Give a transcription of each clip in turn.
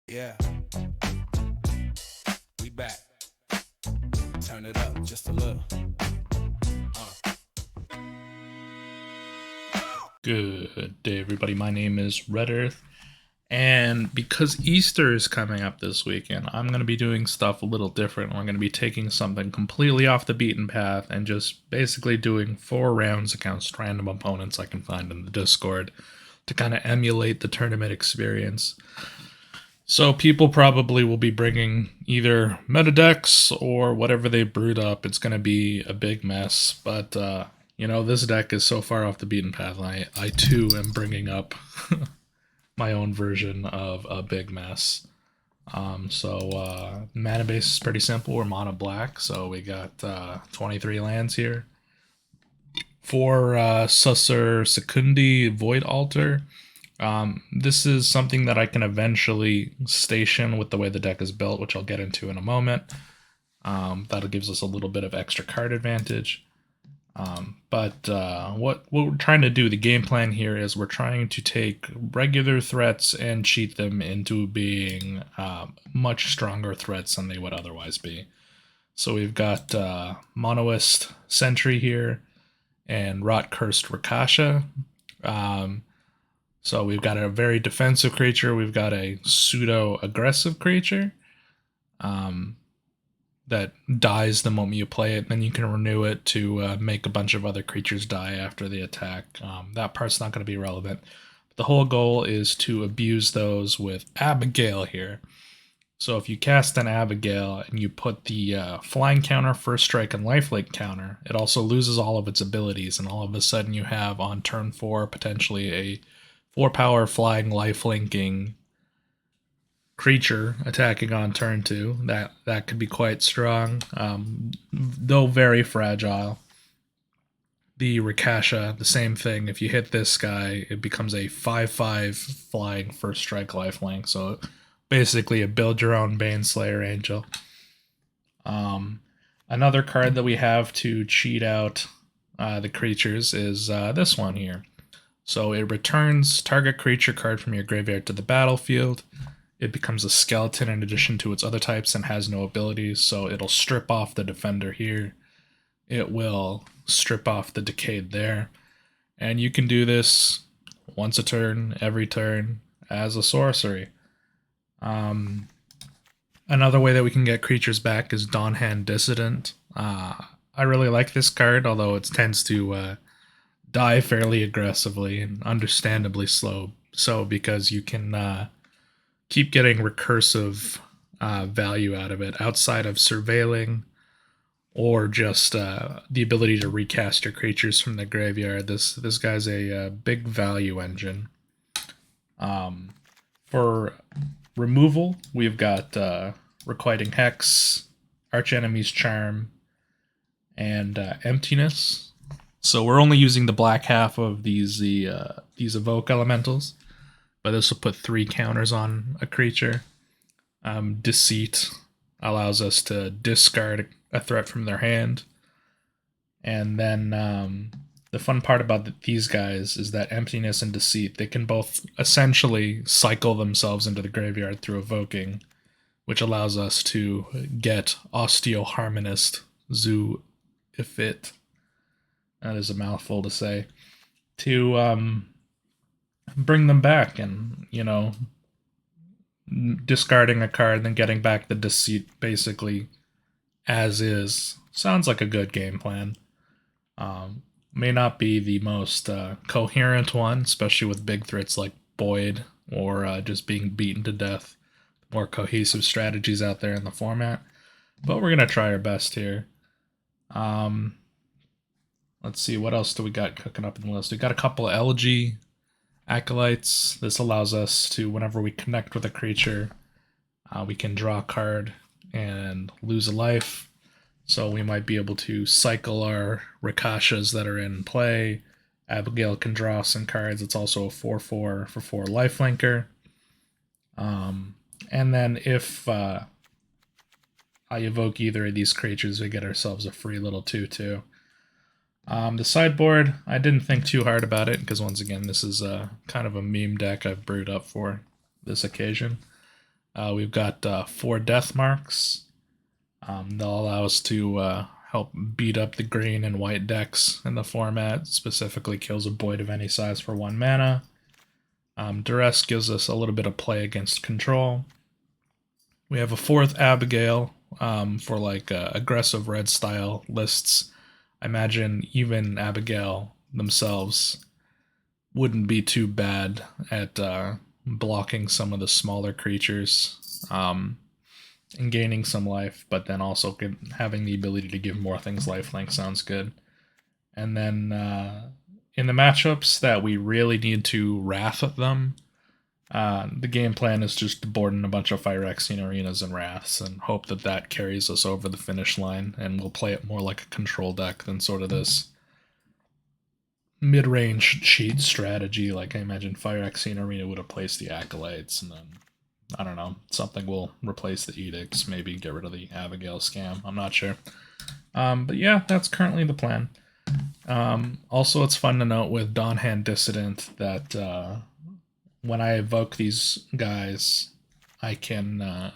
Yeah, we back. Turn it up just a little. Good day, everybody. My name is Red Earth, and because Easter is coming up this weekend, I'm going to be doing stuff a little different. I'm going to be taking something completely off the beaten path and just basically doing 4 rounds against random opponents I can find in the Discord to kind of emulate the tournament experience. So people probably will be bringing either meta decks or whatever they brewed up. It's going to be a big mess, but this deck is so far off the beaten path. I too am bringing up my own version of a big mess. Mana base is pretty simple. We're mono black, so we got 23 lands here. 4 Susser Secundi Void Altar. This is something that I can eventually station with the way the deck is built, which I'll get into in a moment. That gives us a little bit of extra card advantage. What we're trying to do, the game plan here is we're trying to take regular threats and cheat them into being much stronger threats than they would otherwise be. So we've got Monoist Sentry here and Rot Cursed Rakasha. So we've got a very defensive creature. We've got a pseudo aggressive creature that dies the moment you play it. Then you can renew it to make a bunch of other creatures die after the attack. That part's not going to be relevant. The whole goal is to abuse those with Abigail here. So if you cast an Abigail and you put the flying counter, first strike, and lifelink counter, it also loses all of its abilities, and all of a sudden you have on turn 4 potentially a 4-power flying lifelinking creature attacking on turn 2. That could be quite strong, though very fragile. The Rakasha, the same thing. If you hit this guy, it becomes a 5/5 flying first strike lifelink. So basically a build your own Baneslayer Angel. Another card that we have to cheat out the creatures is this one here. So it returns target creature card from your graveyard to the battlefield. It becomes a skeleton in addition to its other types and has no abilities, so it'll strip off the defender here. It will strip off the decayed there. And you can do this once a turn, every turn, as a sorcery. Another way that we can get creatures back is Dawnhand Dissident. I really like this card, although it tends to die fairly aggressively and understandably slow. So because you can keep getting recursive value out of it outside of surveilling or just the ability to recast your creatures from the graveyard. This guy's a big value engine. For removal, we've got Requiting Hex, Archenemy's Charm, and Emptiness. So we're only using the black half of these evoke elementals, but this will put 3 counters on a creature. Deceit allows us to discard a threat from their hand. And then the fun part about these guys is that Emptiness and Deceit, they can both essentially cycle themselves into the graveyard through evoking, which allows us to get Osteoharmonist Zoo Ifit. That is a mouthful to say. To bring them back and, discarding a card and then getting back the Deceit basically as is. Sounds like a good game plan. May not be the most coherent one, especially with big threats like Boyd or just being beaten to death. More cohesive strategies out there in the format, but we're gonna try our best here. Let's see, what else do we got cooking up in the list? We got a couple of Elegy Acolytes. This allows us to, whenever we connect with a creature, we can draw a card and lose a life. So we might be able to cycle our Rakashas that are in play. Abigail can draw some cards. It's also a 4/4 for 4 lifelinker. And then if I evoke either of these creatures, we get ourselves a free little 2/2. The sideboard, I didn't think too hard about it because once again, this is kind of a meme deck I've brewed up for this occasion. We've got 4 death marks. They'll allow us to help beat up the green and white decks in the format, specifically kills a Void of any size for 1 mana. Duress gives us a little bit of play against control. We have a 4th Abigail for like aggressive red style lists. I imagine even Abigail themselves wouldn't be too bad at blocking some of the smaller creatures and gaining some life, but then also having the ability to give more things lifelink sounds good. And then in the matchups that we really need to Wrath them, the game plan is just to board in a bunch of Phyrexian Arenas and Wraths and hope that that carries us over the finish line, and we'll play it more like a control deck than sort of this mid-range cheat strategy. Like I imagine Phyrexian Arena would have placed the Acolytes, and then, I don't know, something will replace the Edicts, maybe get rid of the Abigail scam, I'm not sure. But yeah, that's currently the plan. Also, it's fun to note with Dawnhand Dissident that when I evoke these guys, I can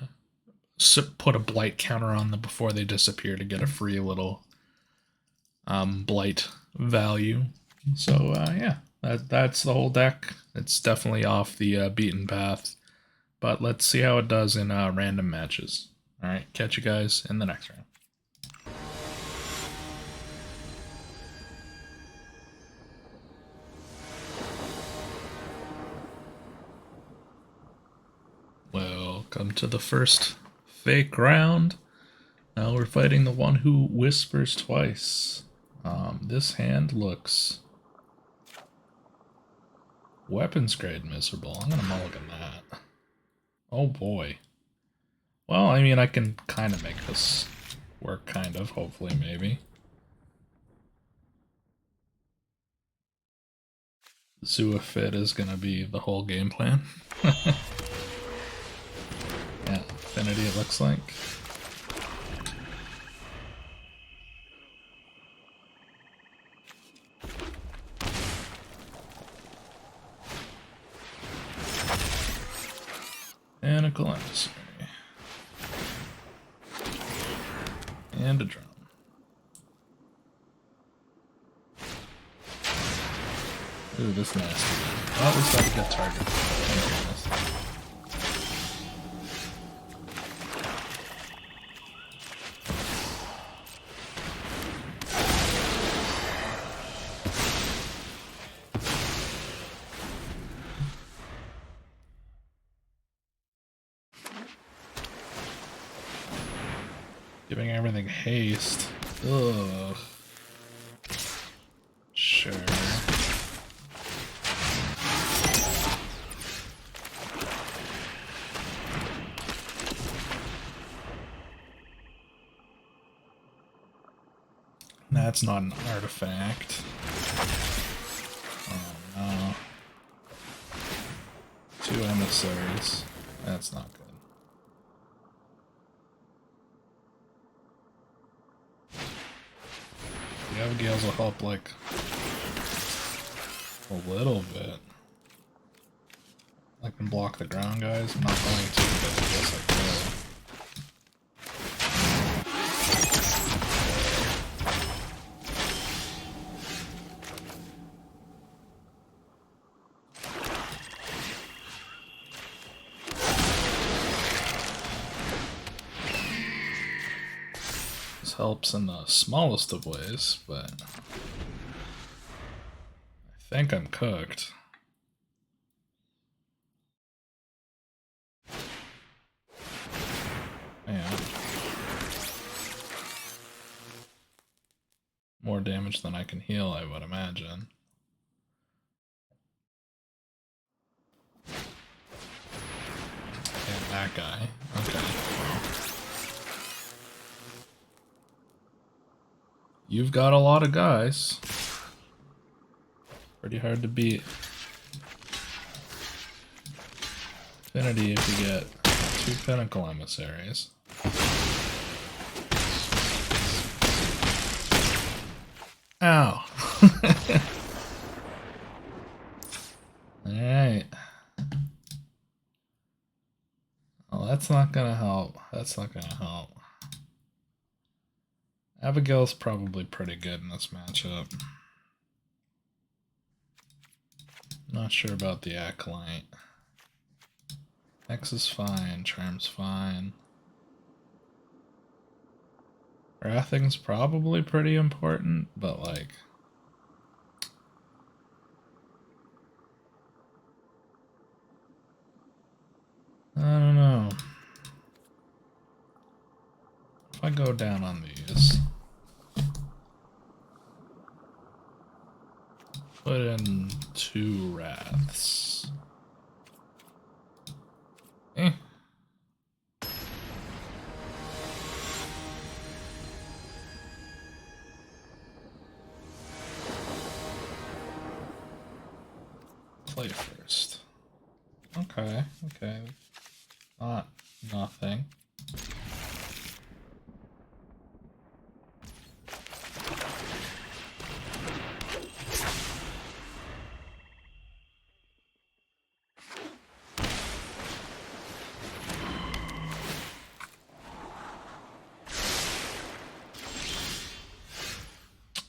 put a blight counter on them before they disappear to get a free little blight value. So yeah, that's the whole deck. It's definitely off the beaten path, but let's see how it does in random matches. All right, catch you guys in the next round. Welcome to the first fake round. Now we're fighting the one who whispers twice. This hand looks weapons grade miserable. I'm gonna mulligan that. Oh boy. Well, I mean, I can kind of make this work, kind of, hopefully, maybe. Zoofit is gonna be the whole game plan. Yeah, Affinity it looks like. Mechanical Emissary. And a drum. Ooh, this nasty. Well, at least I have a good target. Thank goodness. Giving everything haste. Ugh. Sure. That's not an artifact. Oh no. 2 emissaries. That's not good. The Abigails will help, like, a little bit. I can block the ground guys. I'm not going to, but I guess I could. This helps in the smallest of ways, but I think I'm cooked. Yeah. More damage than I can heal, I would imagine. And that guy. Okay. You've got a lot of guys. Pretty hard to beat. Affinity if you get 2 Pinnacle Emissaries. Ow. Alright. Well, That's not gonna help. That's not gonna help. Abigail's probably pretty good in this matchup. Not sure about the Acolyte. X is fine, Charm's fine. Wrathing's probably pretty important, but like... I don't know. If I go down on these... Put in 2 Wraths. Eh. Play first. Okay, okay. Not nothing.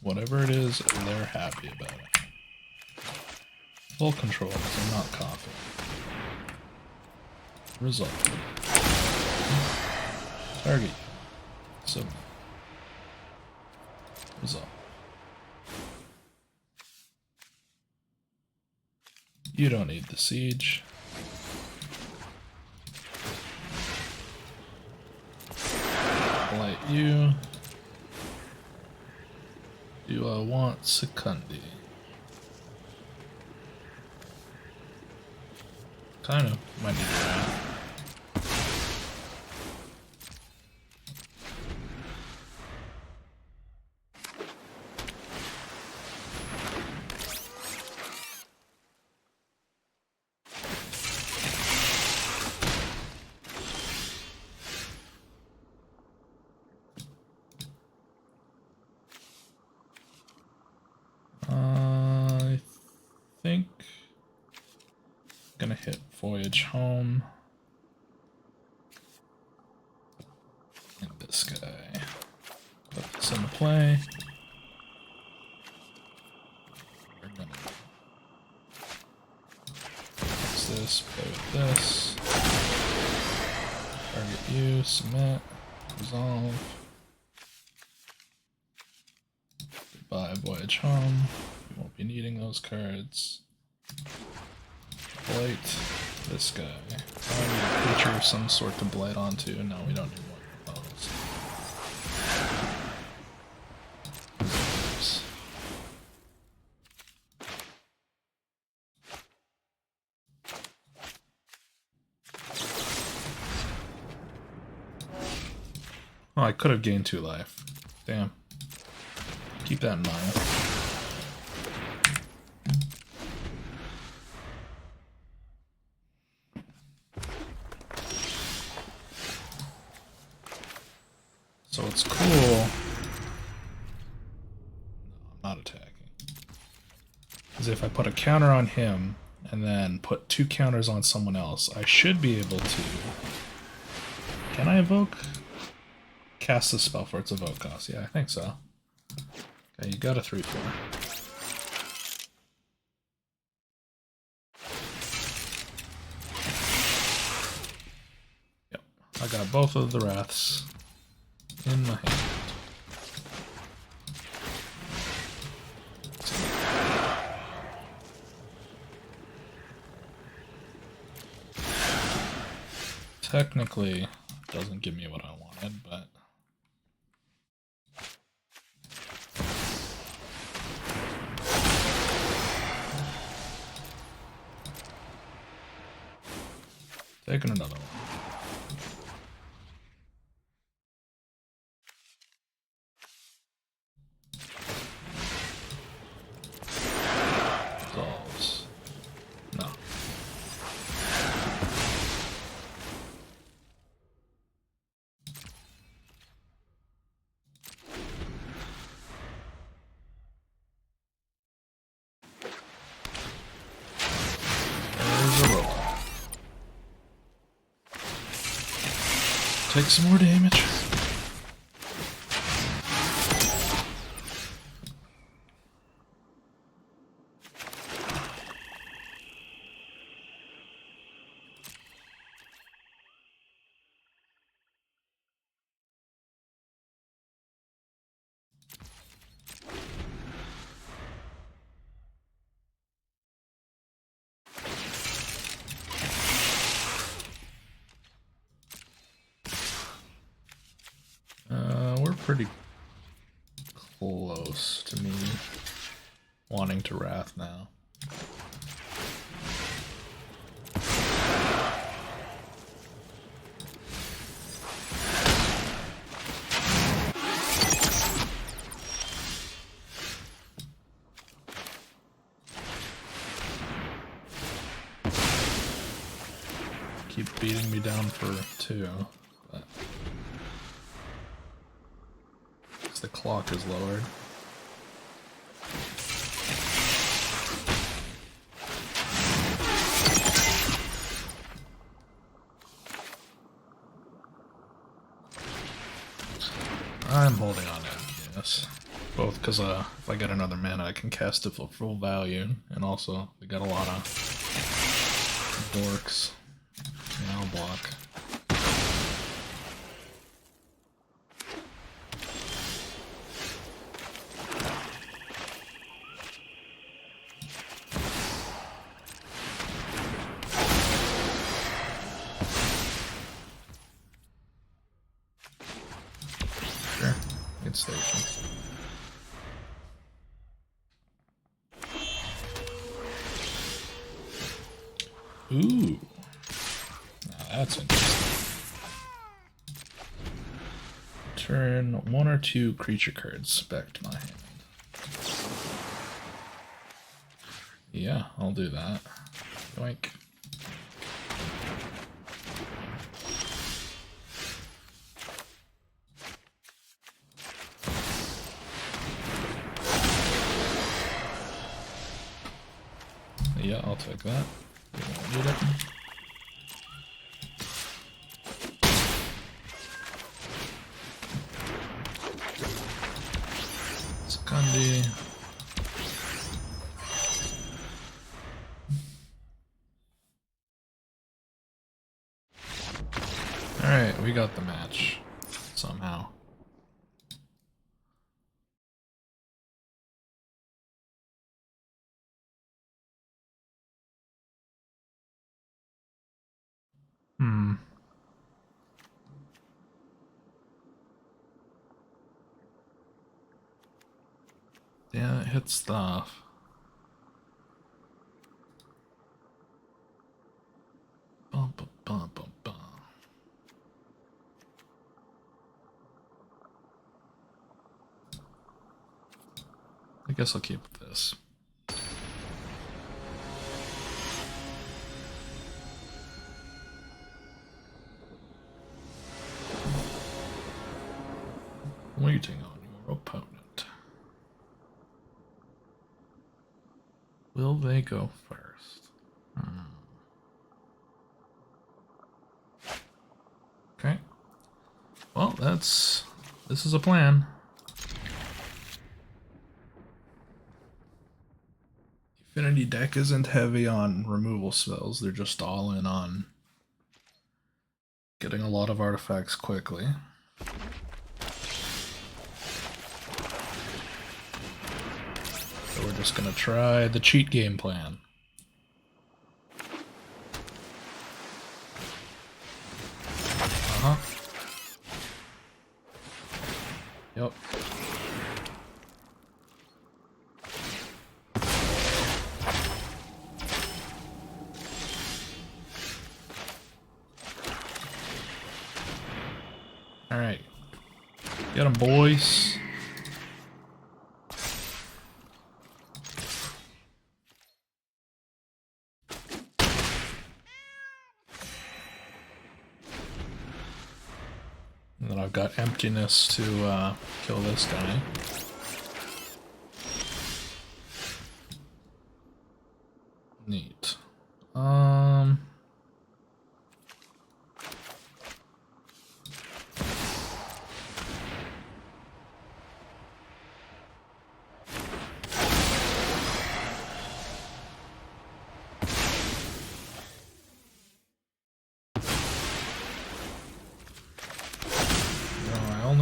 Whatever it is, they're happy about it. Full control, so I'm not confident. Result. Target. Submit. Result. You don't need the siege. Light you. Do I want Secundi? Kind of. Might need that. I think gonna hit Voyage Home and this guy. Put this into play. We're gonna fix this, play with this. Target you, submit, resolve. Goodbye, Voyage Home. We won't be needing those cards. Blight this guy. I need a creature of some sort to blight onto. No, we don't need one of those. Reserves. Oh, I could have gained 2 life. Damn. Keep that in mind. So what's cool... No, I'm not attacking. Is if I put a counter on him, and then put 2 counters on someone else, I should be able to... Can I evoke? Cast the spell for its evoke cost. Yeah, I think so. Okay, you got a 3/4. Yep, I got both of the Wraths in my hand. Technically, doesn't give me what I wanted, but... Taking another one. Resolves. No. There's a roll. Take some more damage. We're pretty close to me wanting to wrath now. Keep beating me down for 2, but the clock is lowered. I'm holding on to emptiness. Both because if I get another mana I can cast it for full value, and also we got a lot of dorks. Yeah, I'll block. Sure, good station. Ooh, now that's interesting. Turn 1 or 2 creature cards back to my hand. Yeah, I'll do that. Yoink. Yeah, I'll take that. You won't need it. Skandi. Alright, we got the match. Somehow. Yeah, it hits stuff. Bum, bum, bum, bum, bum. I guess I'll keep this. Waiting on your opponent. Will they go first? Okay. Well, this is a plan. Affinity deck isn't heavy on removal spells, they're just all in on getting a lot of artifacts quickly. So we're just gonna try the cheat game plan. Uh-huh. Yep. Alright. Get 'em, boys. And then I've got emptiness to kill this guy. Neat.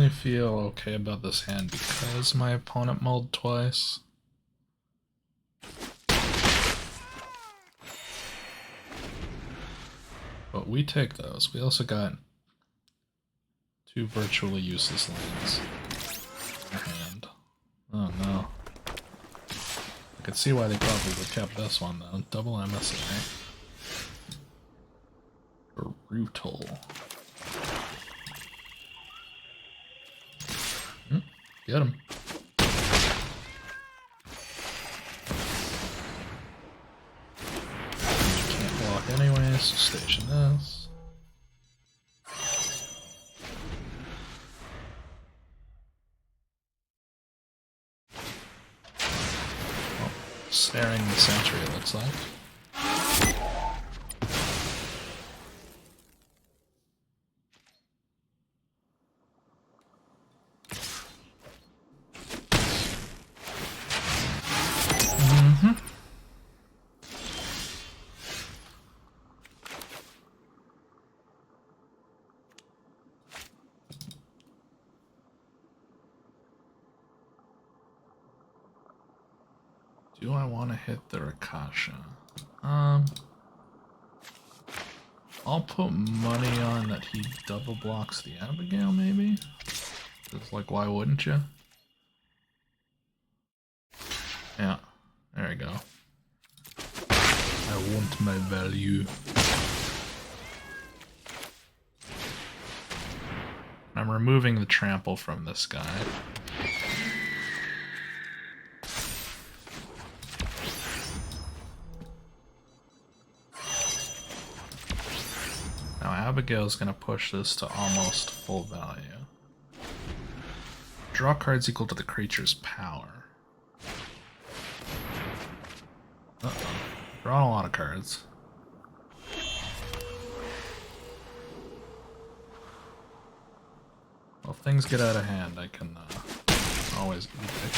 generally feel okay about this hand because my opponent mulled twice. But we take those. We also got 2 virtually useless lands in our hand. Oh no. I could see why they probably kept this one though. Double MSA. Brutal. Get him. Can't block anyways, so station this. Oh, snaring the sentry, it looks like. Do I want to hit the Rakasha? I'll put money on that he double blocks the Abigail, maybe? Just like, why wouldn't you? Yeah, there we go. I want my value. I'm removing the trample from this guy. Now Abigail's gonna push this to almost full value. Draw cards equal to the creature's power. Uh-oh. Drawing a lot of cards. Well, if things get out of hand, I can always eat it.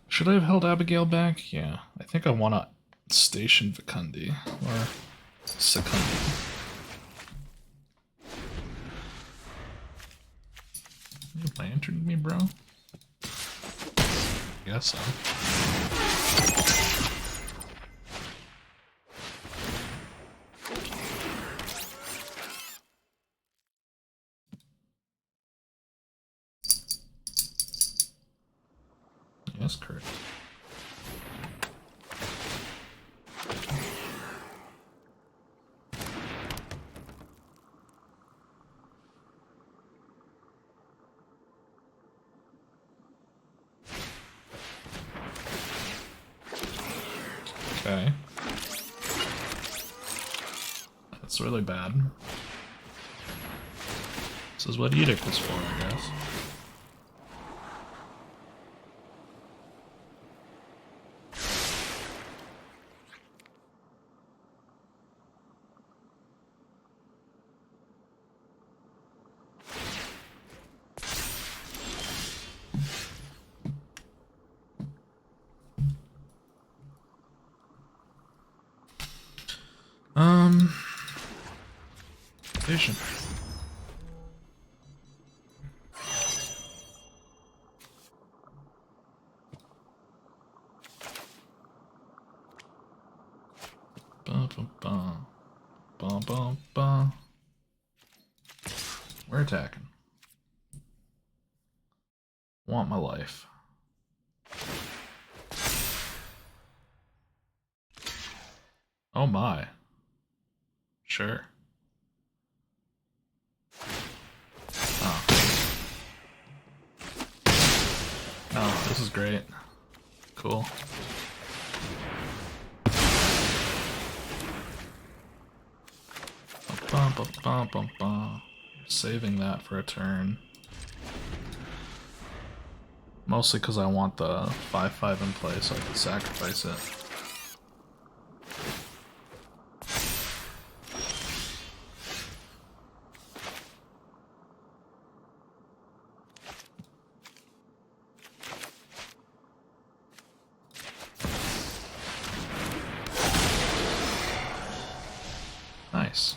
Should I have held Abigail back? Yeah. I think I want to station Vikundi. Or Secundi. You lanterned me, bro? Guess so. Yes, correct. Okay. That's really bad. This is what Edict was for, I guess. Station. Bum, bum, bum. Bum, bum, bum. We're attacking. Want my life. Oh my. Sure. Oh. Oh, this is great. Cool. Bum, bum, bum, bum, bum. Saving that for a turn. Mostly because I want the 5/5 in play so I can sacrifice it. Nice.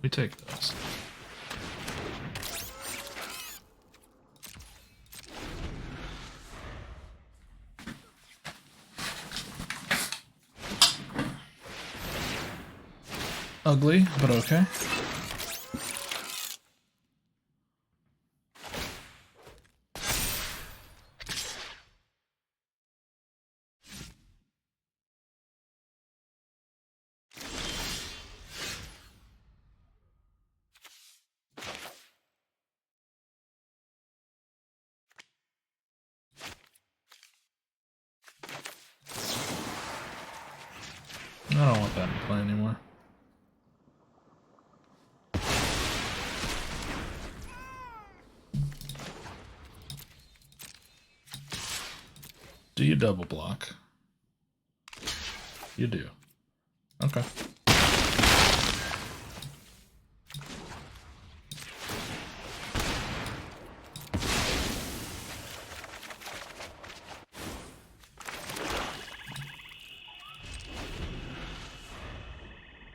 We take those. Ugly, but okay. I don't want that in play anymore. Do you double block? You do. Okay.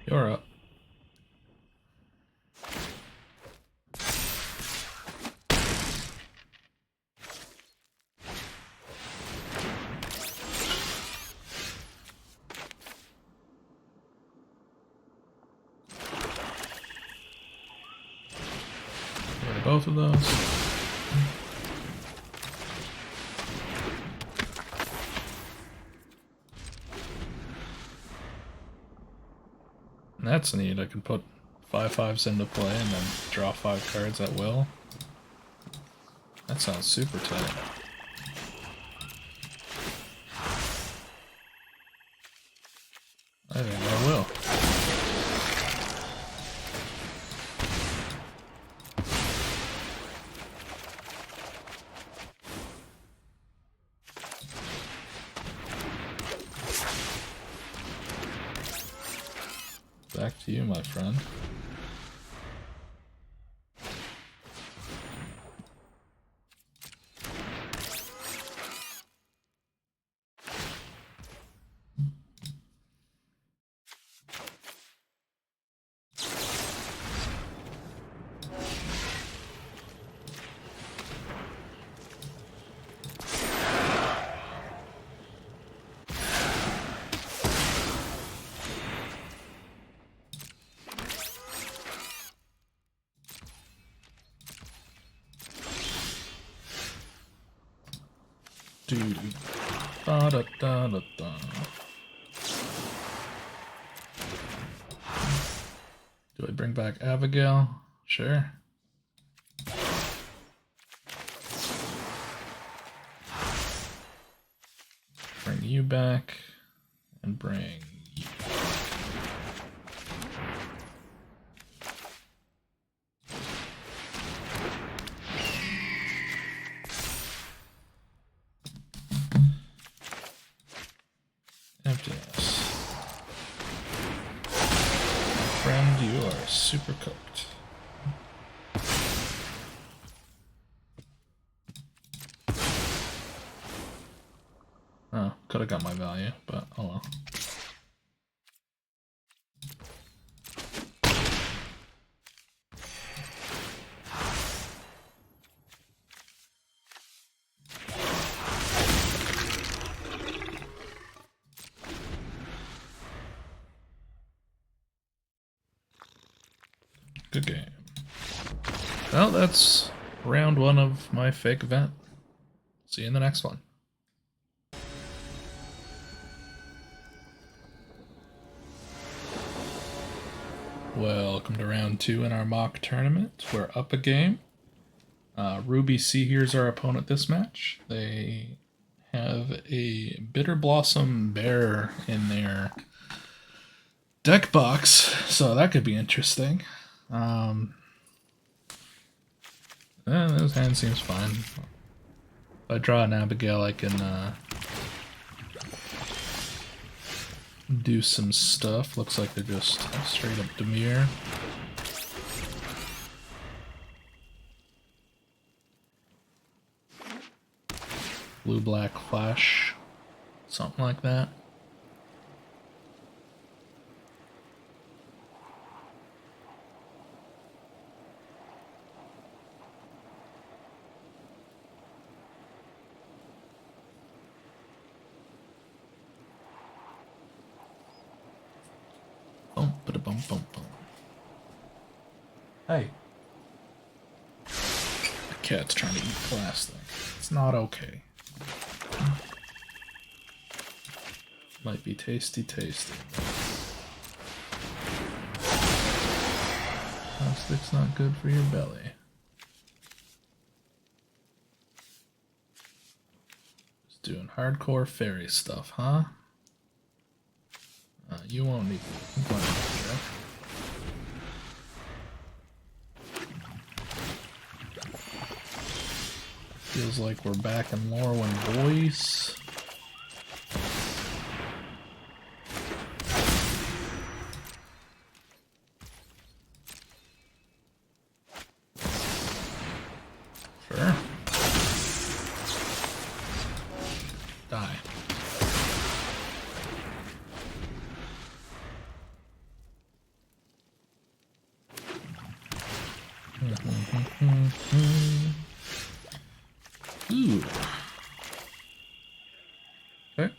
You're up. Both of those. That's neat. I can put 5/5s into play and then draw 5 cards at will. That sounds super tight. I think I will. Back to you, my friend. Da da da da da. Do I bring back Abigail? Sure. Bring you back and bring you. Emptiness. Friend, you are super cooked. Oh, could have got my value, but oh well. Good game. Well, that's round 1 of my fake event. See you in the next one. Welcome to round 2 in our mock tournament. We're up a game. Ruby Sea here's our opponent this match. They have a Bitter Blossom Bear in their deck box, so that could be interesting. This hand seems fine. If I draw an Abigail, I can do some stuff. Looks like they're just straight up Demir. Blue-black flash. Something like that. Bum. Hey. The cat's trying to eat plastic. It's not okay. Might be tasty. Plastic's not good for your belly. Just doing hardcore fairy stuff, huh? You won't need to complain, Jeff. Feels like we're back in Lorwyn, boys. Sure. Die. Ooh. Okay.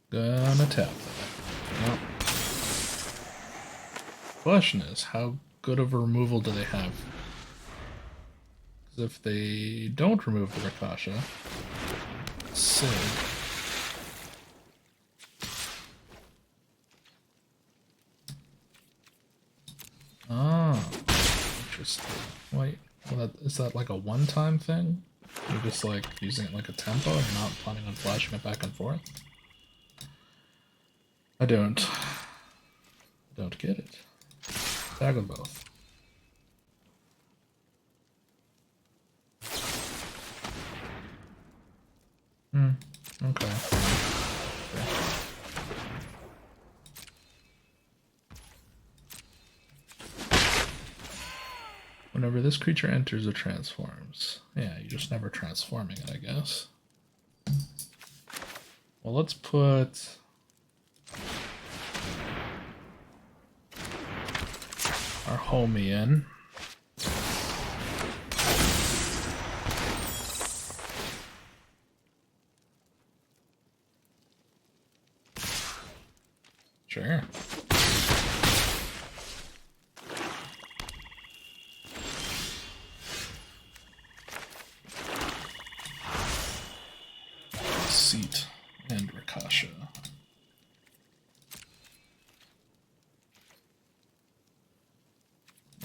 Gonna tap that. Nope. Question is, how good of a removal do they have? Because if they don't remove the Rakasha, Sig. Oh, interesting. Wait, well, is that like a one-time thing? You're just like using it like a tempo and not planning on flashing it back and forth? I don't get it. Tag them both. Okay. Whenever this creature enters or transforms. Yeah, you're just never transforming it, I guess. Well, let's put... our homie in. Sure. Seat and Rakasha.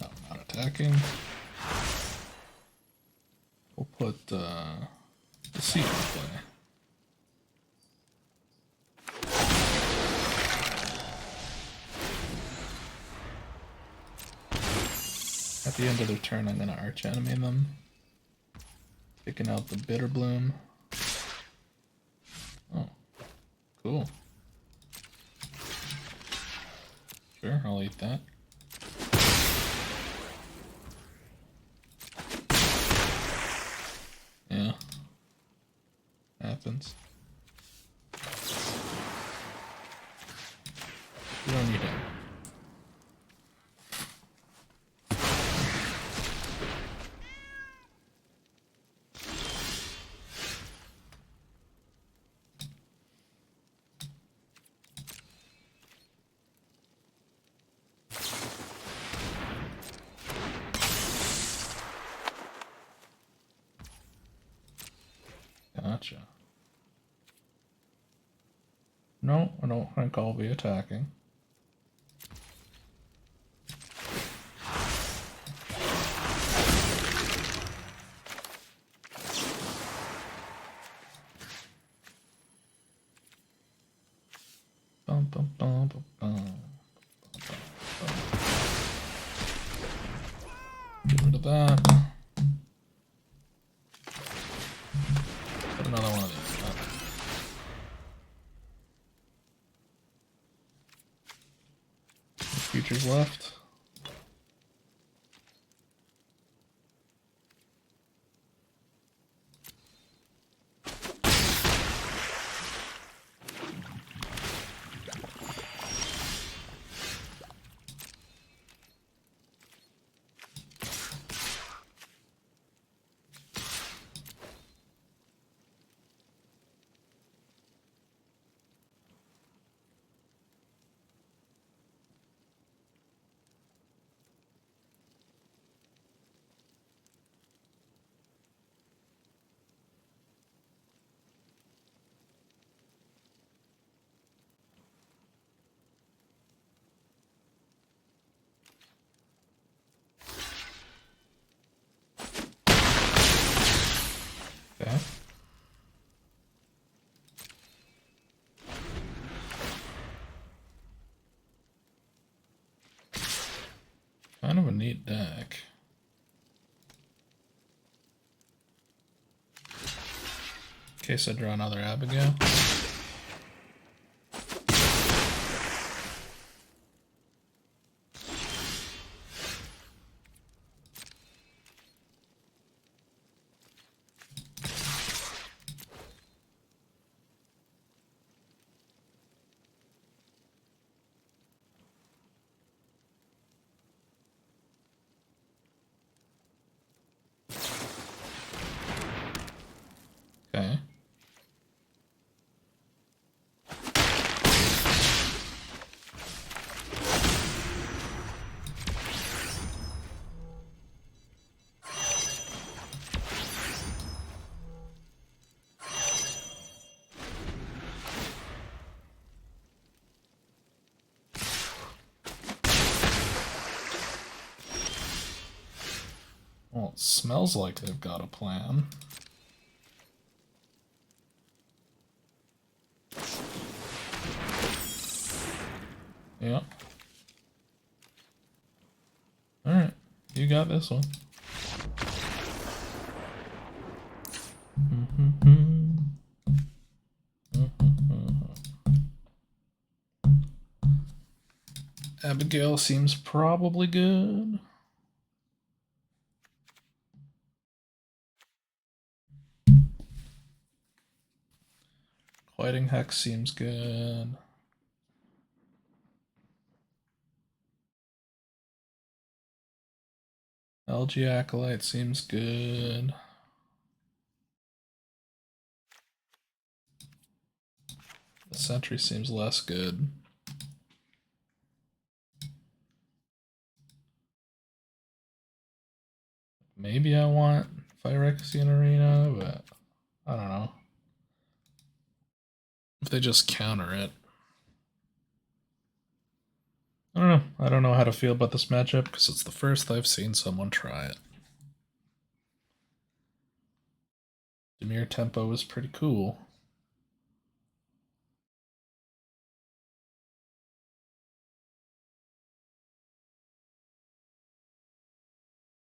No, not attacking. We'll put the seat in play. At the end of their turn, I'm going to arch enemy them. Picking out the Bitter Bloom. Oh, cool. Sure, I'll eat that. Yeah. Happens. You don't need him. Gotcha. No, I don't think I'll be attacking. Bum, bum, bum, bum, bum. that. Put another one of these up. Futures left. Okay. Kind of a neat deck. In case I draw another Abigail. Okay. Well, it smells like they've got a plan. Yeah. Alright, you got this one. Abigail seems probably good. Fighting Hex seems good. LG Acolyte seems good. The Sentry seems less good. Maybe I want Phyrexian Arena, but I don't know. If they just counter it. I don't know. I don't know how to feel about this matchup because it's the first I've seen someone try it. Demir Tempo is pretty cool.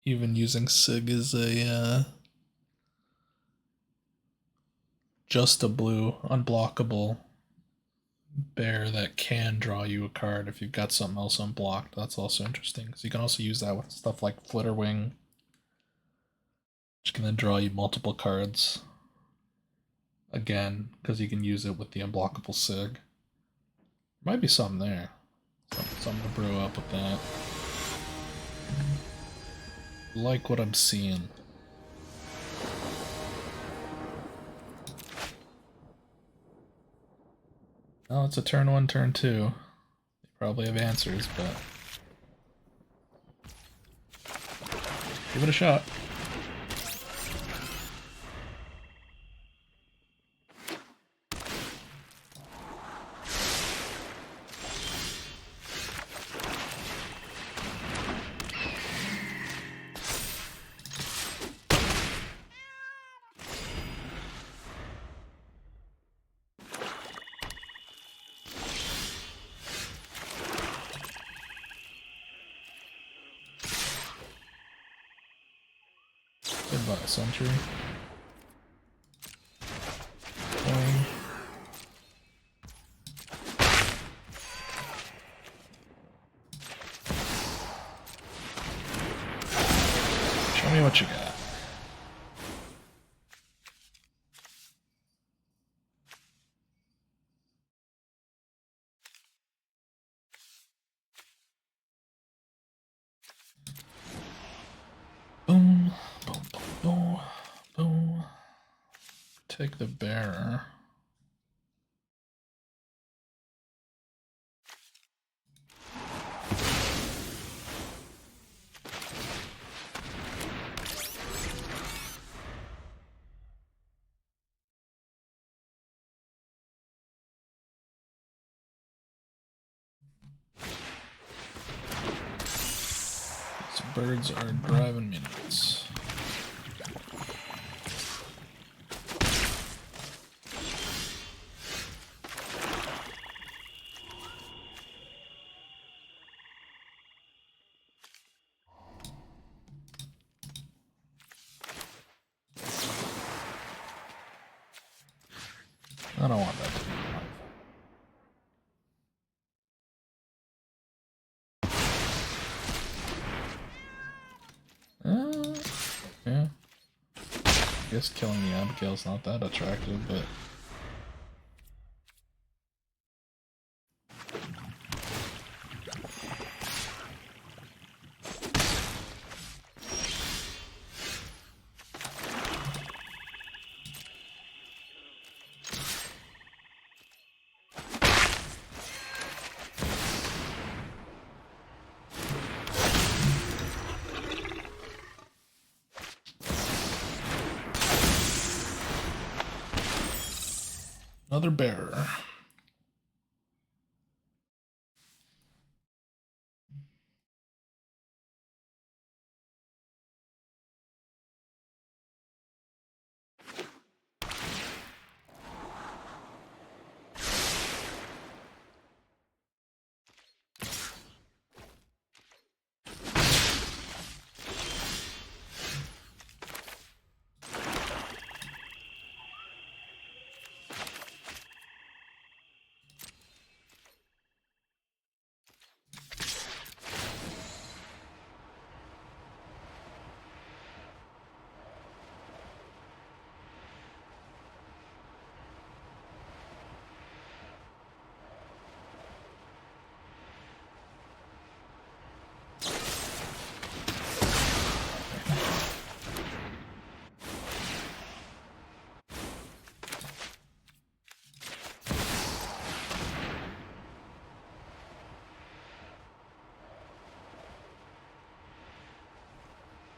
Even using Sig as a just a blue, unblockable bear that can draw you a card if you've got something else unblocked. That's also interesting because you can also use that with stuff like Flitterwing, which can then draw you multiple cards again because you can use it with the unblockable Sig. Might be something there. Something to brew up with that. Like what I'm seeing. Oh, it's a turn 1, turn 2. They probably have answers, but give it a shot. Goodbye, Sentry. Boing. Show me what you got. Boom, boom, boom, boom, boom. Take the bearer. These birds are driving me nuts. I don't want that to be alive. Yeah. I guess killing the Abigail's not that attractive, but... Another bearer.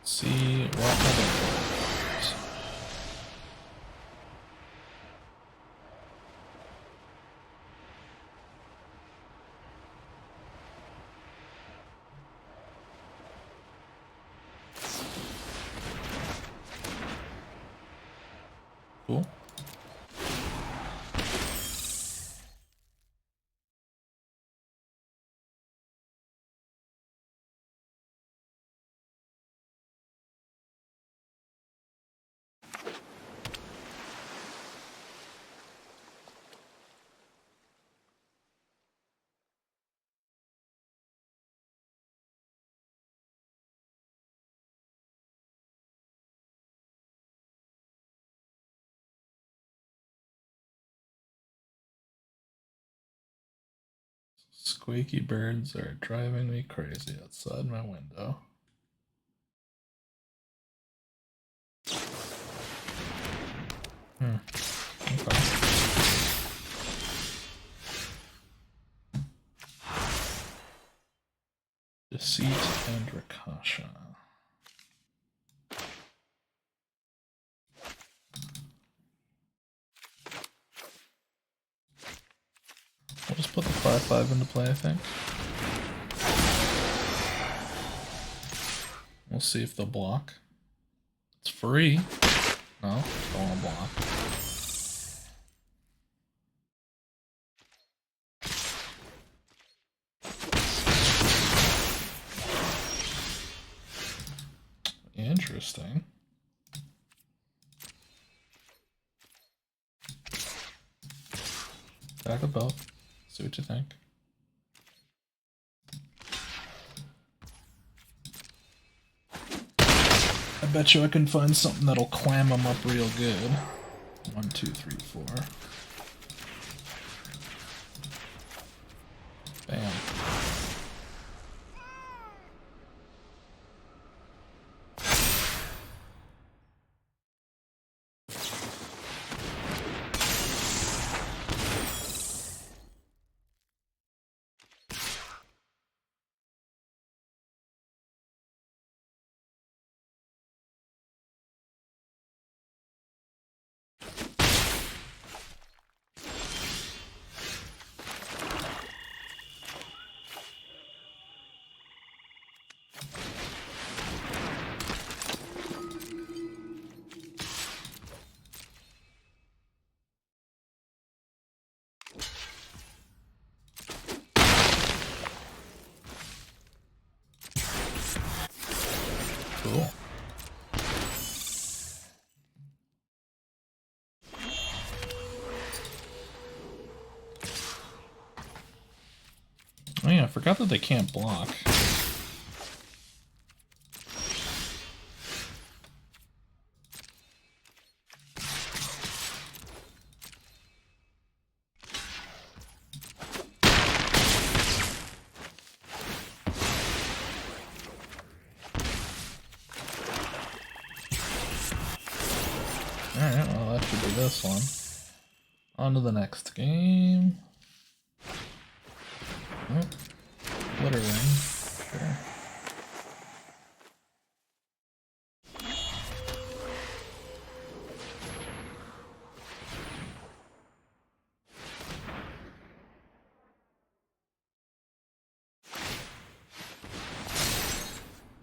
See what happens. Cool. Squeaky birds are driving me crazy outside my window. Okay. Deceit and Rakasha. We'll just put the 5/5 into play, I think. We'll see if they'll block. It's free. No, don't want to block. Interesting. Attack with both. See what you think. I bet you I can find something that'll clam them up real good. 1, 2, 3, 4. Bam. Cool. Oh yeah, I forgot that they can't block. Alright, well that should be this one. On to the next game. Oh, glitter ring. Sure.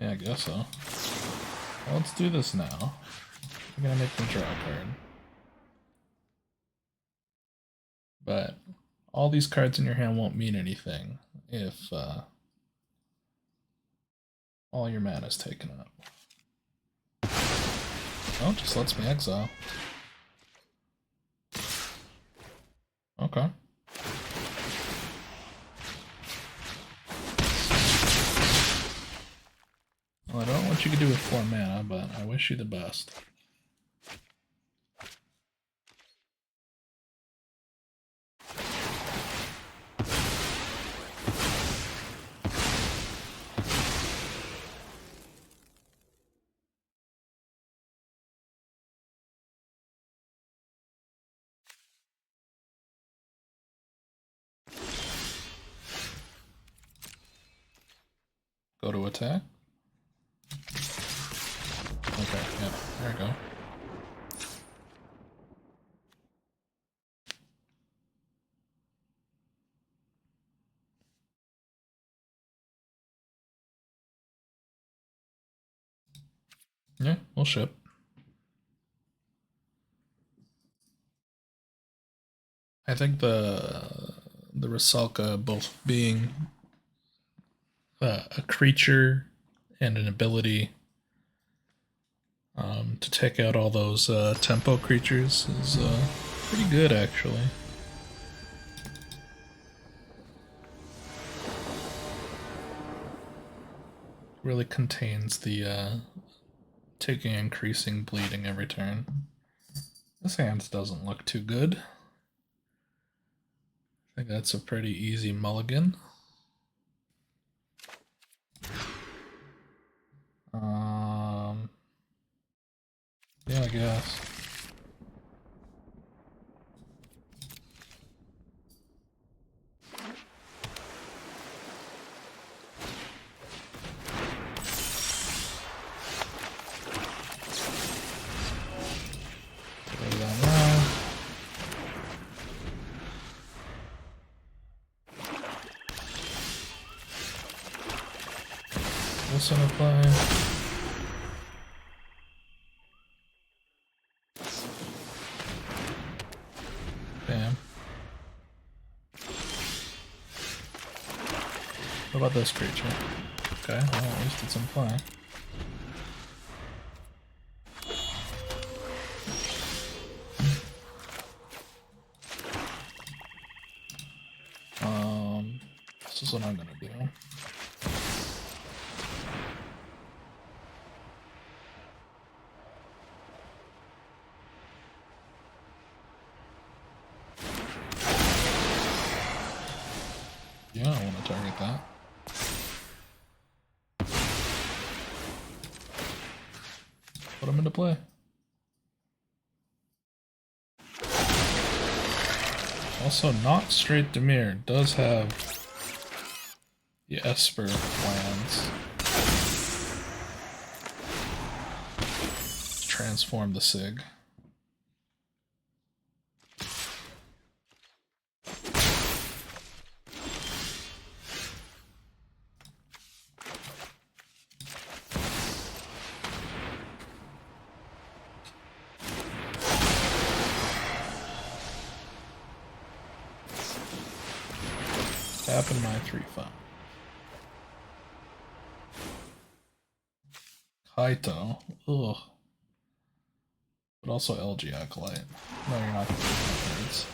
Yeah, I guess so. Well, let's do this now. I'm gonna make them draw a card. But all these cards in your hand won't mean anything if all your mana is taken up. Oh, it just lets me exile. Okay. Well, I don't know what you can do with 4 mana, but I wish you the best. Go to attack. Okay, yeah, there we go. Yeah, we'll ship. I think the Rusalka both being a creature and an ability to take out all those tempo creatures is pretty good, actually. Really contains the taking increasing bleeding every turn. This hand doesn't look too good. I think that's a pretty easy mulligan. Yeah, I guess. Put it on now. This one apply. Bam. What about this creature? Okay, well, at least it's in play. Yeah, I want to target that. Put him into play. Also, not straight Dimir does have the Esper lands. Let's transform the Sig. Tapping my 3/5. Kaito. Ugh. But also LG Acolyte. No, you're not going to do my cards.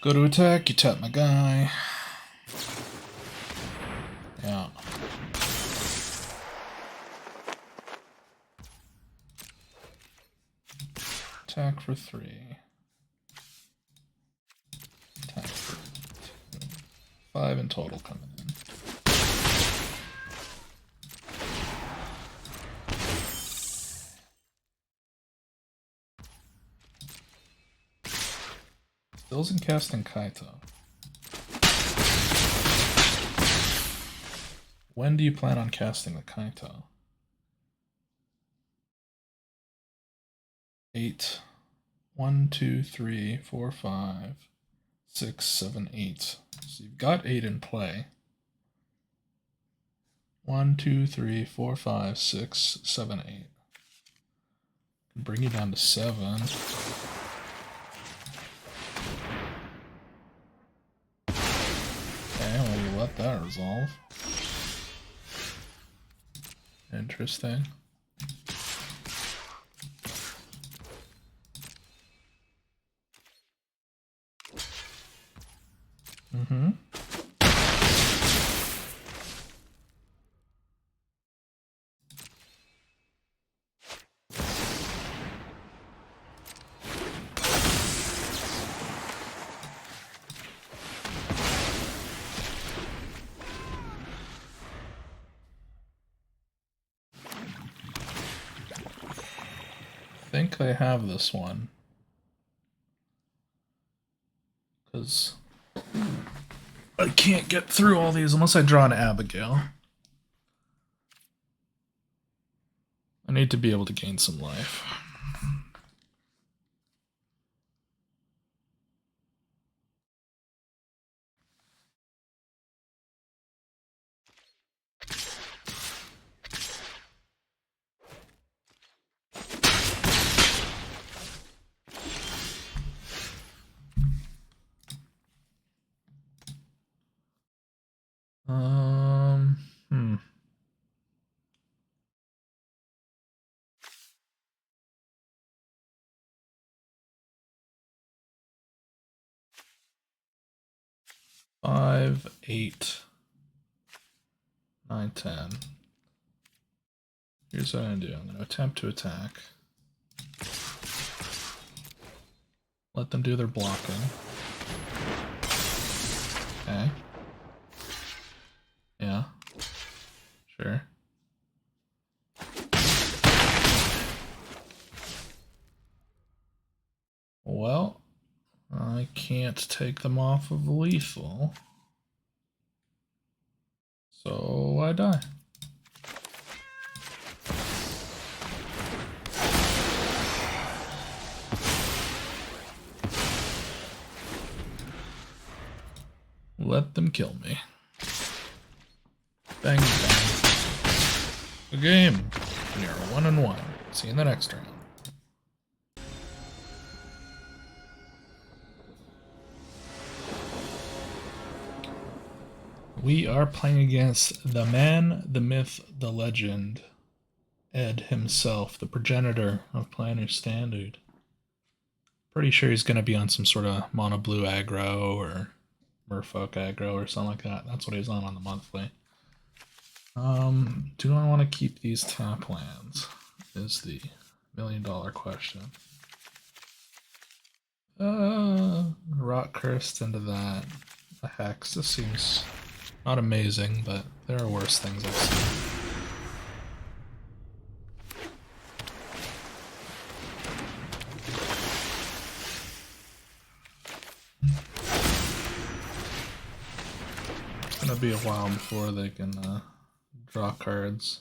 Go to attack, you tap my guy. Yeah. Attack for 3. Attack for 2. 5 in total coming in. Still isn't casting Kaito. When do you plan on casting the Kaito? 8. 1, 2, 3, 4, 5, 6, 7, 8. So you've got 8 in play. 1, 2, 3, 4, 5, 6, 7, 8. Can bring you down to 7. Okay, well, you let that resolve. Interesting. Mm-hmm. I think I have this one. Because I can't get through all these unless I draw an Abigail. I need to be able to gain some life. Hmm. Five, 8, 9, 10. Here's what I'm gonna do. I'm gonna attempt to attack. Let them do their blocking. Okay. Yeah. Sure. Well, I can't take them off of lethal. So I die. Let them kill me. Bang, bang. The game. We are 1-1. See you in the next round. We are playing against the man, the myth, the legend, Ed himself, the progenitor of Planar Standard. Pretty sure he's going to be on some sort of mono blue aggro or merfolk aggro or something like that. That's what he's on the monthly. Do I want to keep these tap lands? Is the $1,000,000 question. Rot cursed into that. A hex. This seems not amazing, but there are worse things I've seen. It's gonna be a while before they can draw cards.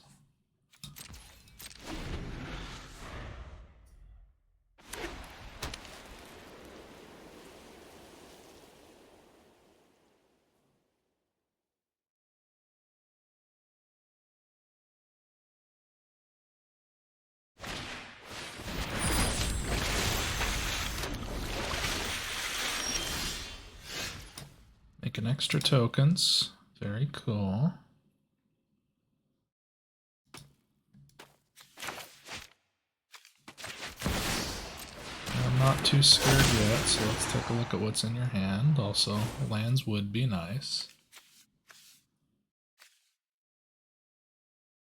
Making extra tokens. Very cool. I'm not too scared yet, so let's take a look at what's in your hand. Also, lands would be nice.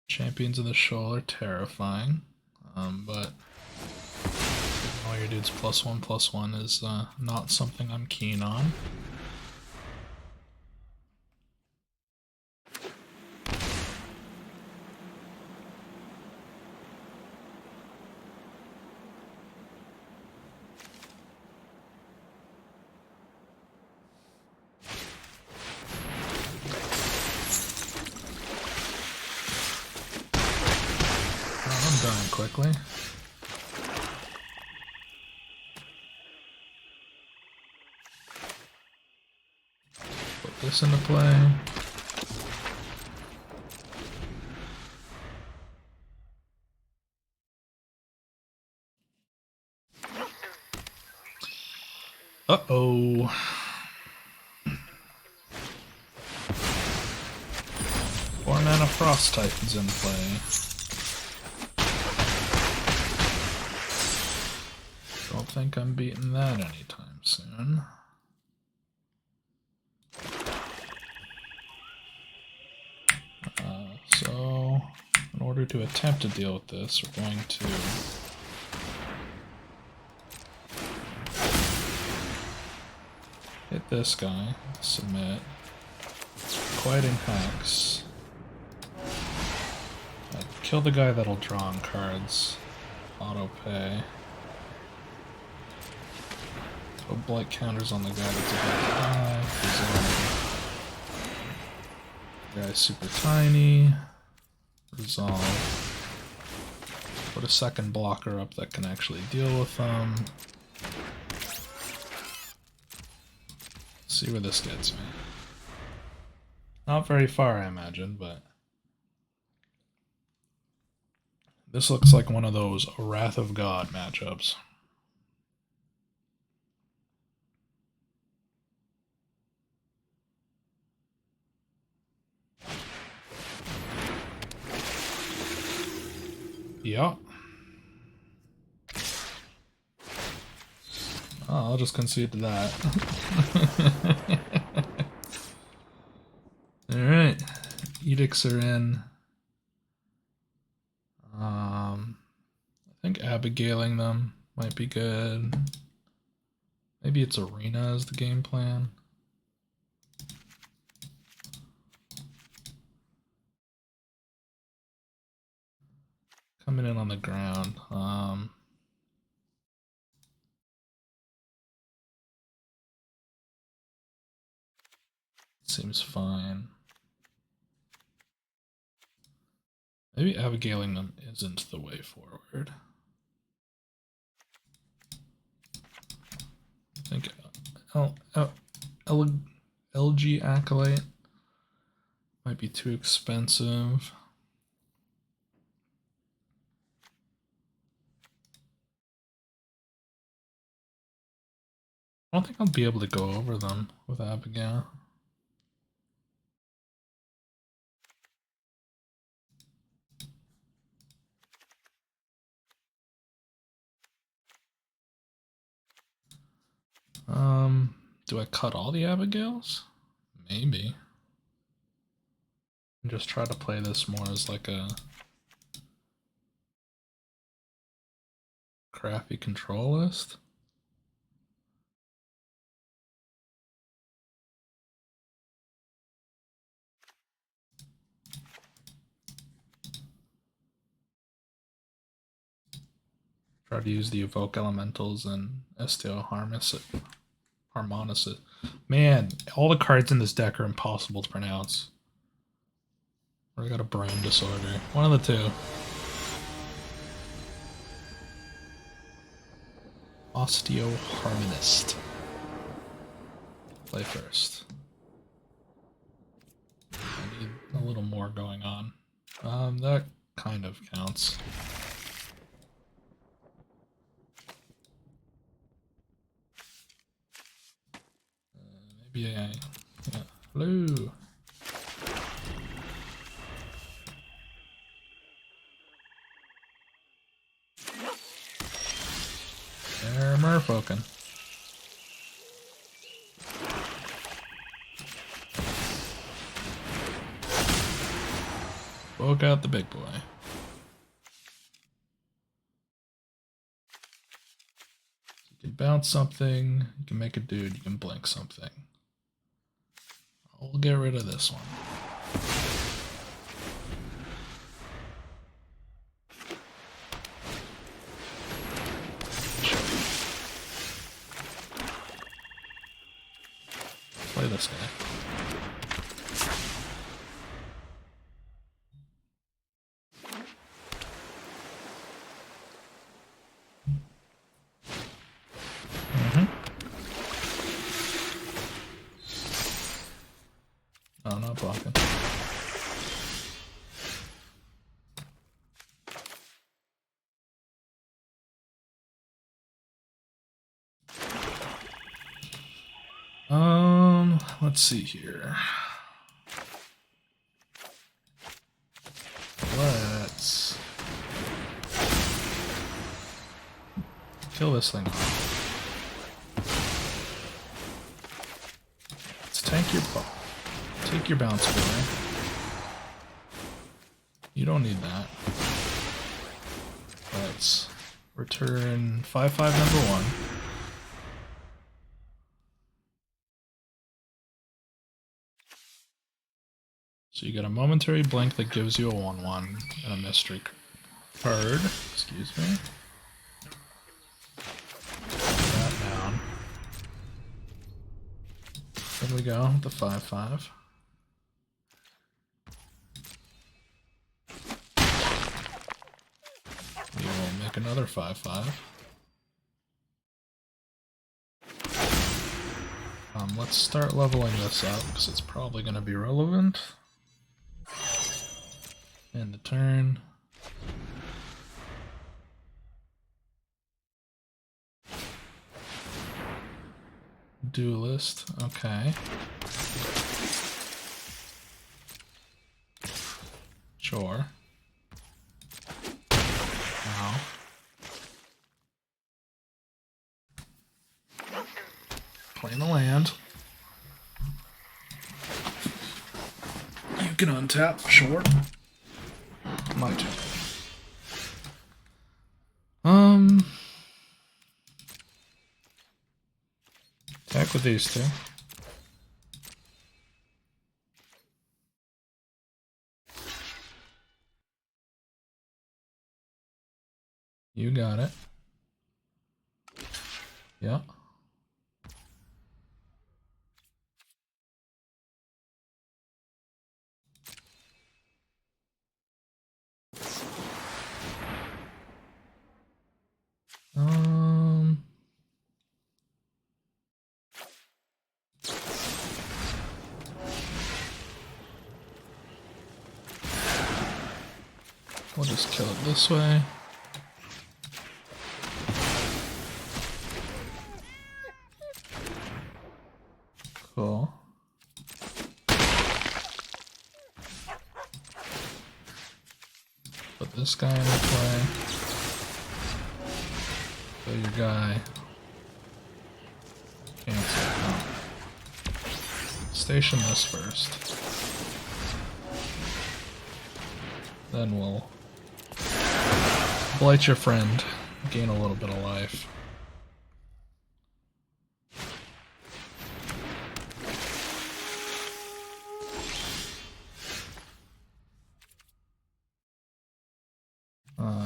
Champions of the Shoal are terrifying, but all your dudes +1/+1 is not something I'm keen on. I'm dying quickly. Put this into play. Uh-oh. 4-mana Frost Titan's in play. Don't think I'm beating that anytime soon. So, in order to attempt to deal with this, we're going to hit this guy, submit, quieting hex, kill the guy that'll draw on cards, auto pay, put blight counters on the guy that's about to die, the guy's super tiny, resolve, put a second blocker up that can actually deal with them. See where this gets me. Not very far, I imagine, but this looks like one of those Wrath of God matchups. Yeah. Oh, I'll just concede to that. Alright. Edicts are in. I think abigaling them might be good. Maybe it's arena as the game plan. Coming in on the ground. Seems fine. Maybe abigaling them isn't the way forward. I think LG Acolyte might be too expensive. I don't think I'll be able to go over them with Abigail. Do I cut all the Abigails? Maybe. And just try to play this more as like a crappy control list. Try to use the Evoke Elementals and STO Harmonious. Man, all the cards in this deck are impossible to pronounce. Or I got a brain disorder. One of the two. Osteoharmonist. Play first. I need a little more going on. That kind of counts. Maybe I... Yeah. Hello! They're merfolking. Poke out the big boy. You can bounce something, you can make a dude, you can blink something. I'll get rid of this one. Play this guy. Oh, not blocking. Let's see here. Let's kill this thing off. Let's tank your ball. Take your bounce away. You don't need that. Let's return 5/5 number 1. So you get a momentary blink that gives you a 1/1 and a mystery card. Excuse me. Put that down. There we go, the 5/5. We will make another 5/5. Let's start leveling this up because it's probably going to be relevant. End the turn. Duelist, okay. Sure. Now. Playing the land. You can untap, sure. My turn. Attack with these two. You got it. Yeah. We'll just kill it this way. Cool. Put this guy in the play. Kill your guy. station this first. Then we'll blight your friend, gain a little bit of life.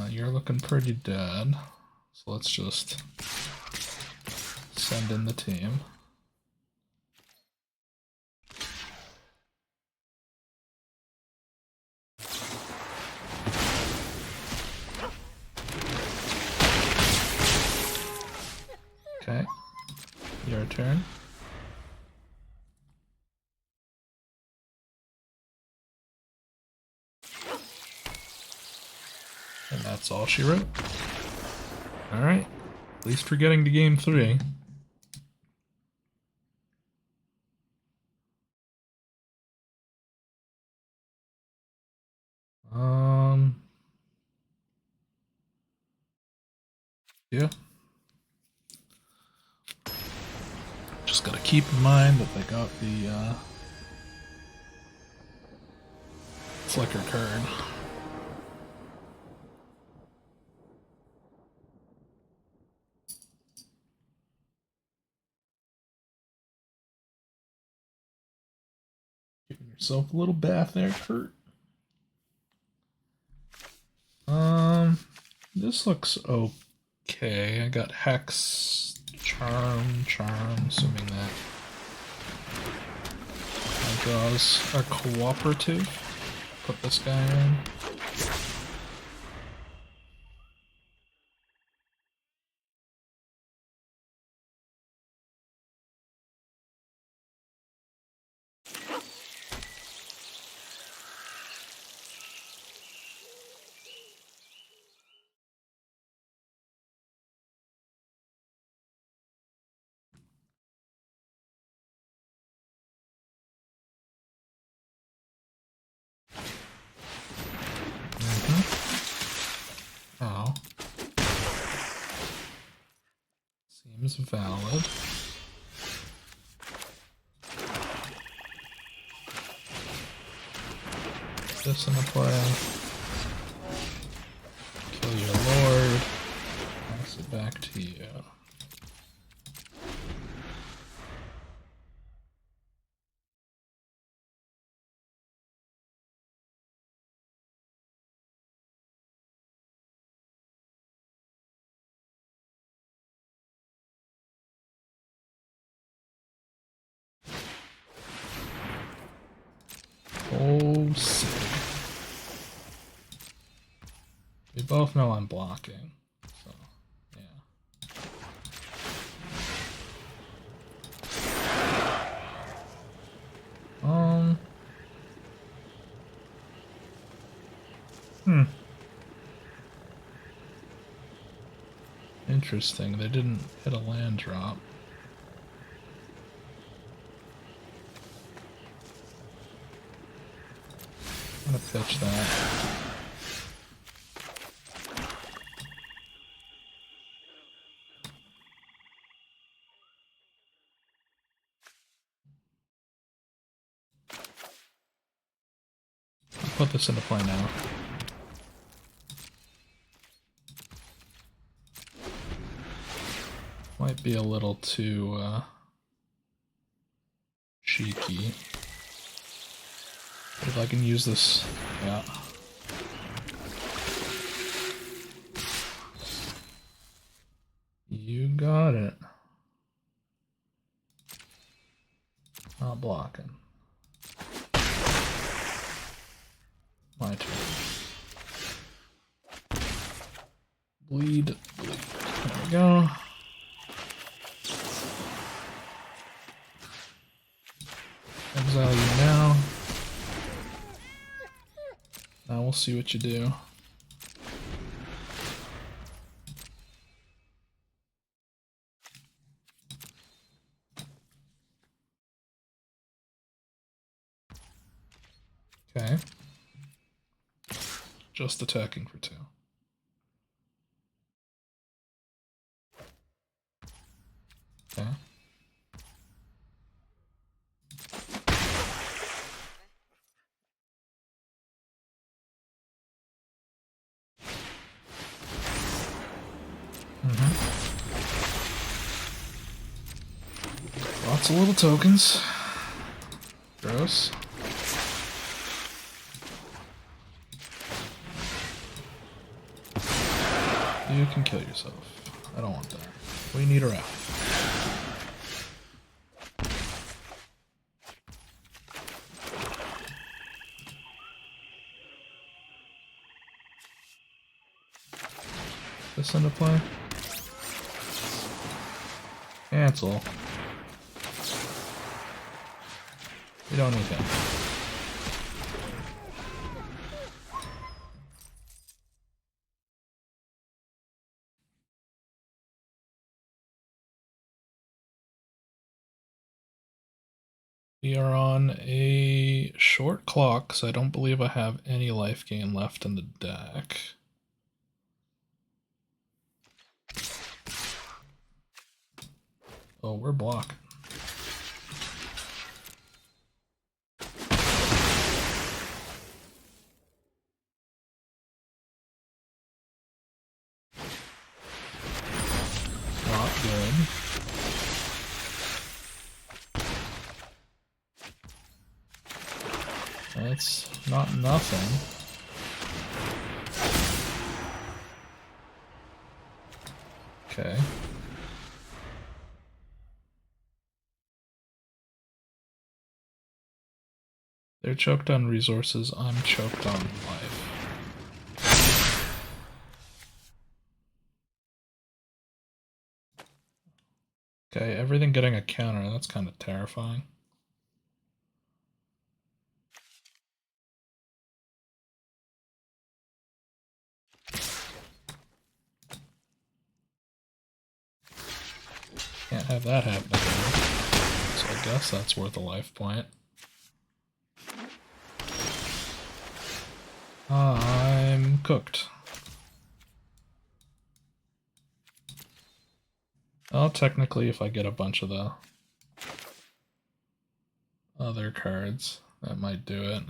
You're looking pretty dead, so let's just send in the team. Okay, your turn. And that's all she wrote. Alright, at least we're getting to game 3. Yeah. Just gotta keep in mind that they got the flicker card. Giving yourself a little bath there, Kurt. This looks okay. I got Hex, Charm, assuming that my draws are cooperative. Put this guy in. Oh. Seems valid. Put this into play. Kill your lord. Pass it back to you. Oh, sick. We both know I'm blocking, so yeah. Interesting, they didn't hit a land drop. I'm gonna pitch that. I'll put this into play now. Might be a little too cheeky. But if I can use this, yeah. You got it. Not blocking. My turn. Bleed, bleed. There we go. Exile you now. Now we'll see what you do. Okay. Just attacking for 2. Okay. Lots of little tokens. Gross. You can kill yourself. I don't want that. We need her out. This into play? Cancel. We don't need him. We are on a short clock, so I don't believe I have any life gain left in the deck. Oh, we're blocking. Not good. That's not nothing. Okay. They're choked on resources, I'm choked on life. Okay, everything getting a counter, that's kind of terrifying. Can't have that happen again. So I guess that's worth a life point. I'm cooked. Well, technically, if I get a bunch of the other cards, that might do it.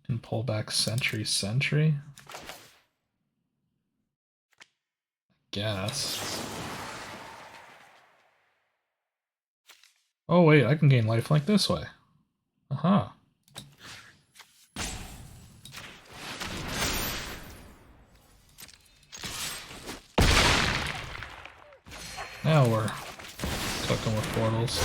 And pull back Sentry. Guess. Oh wait, I can gain lifelink this way. Aha. Now we're cooking with portals.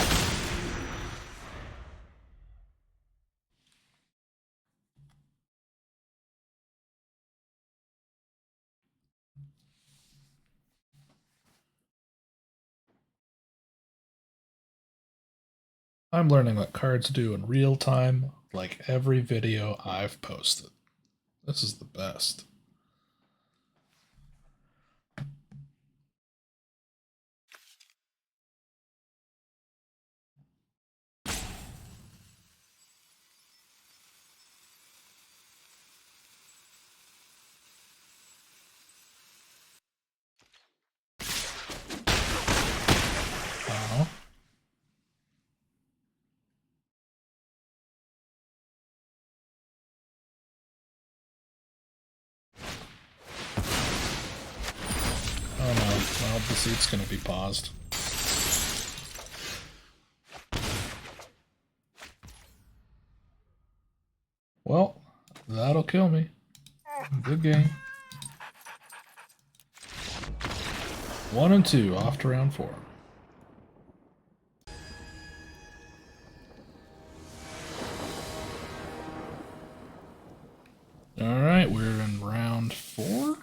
I'm learning what cards do in real time, like every video I've posted. This is the best. Wow. Oh no, well, the seat's gonna be paused. Well, that'll kill me. Good game. 1 and 2, off to round 4. Alright, we're in round 4.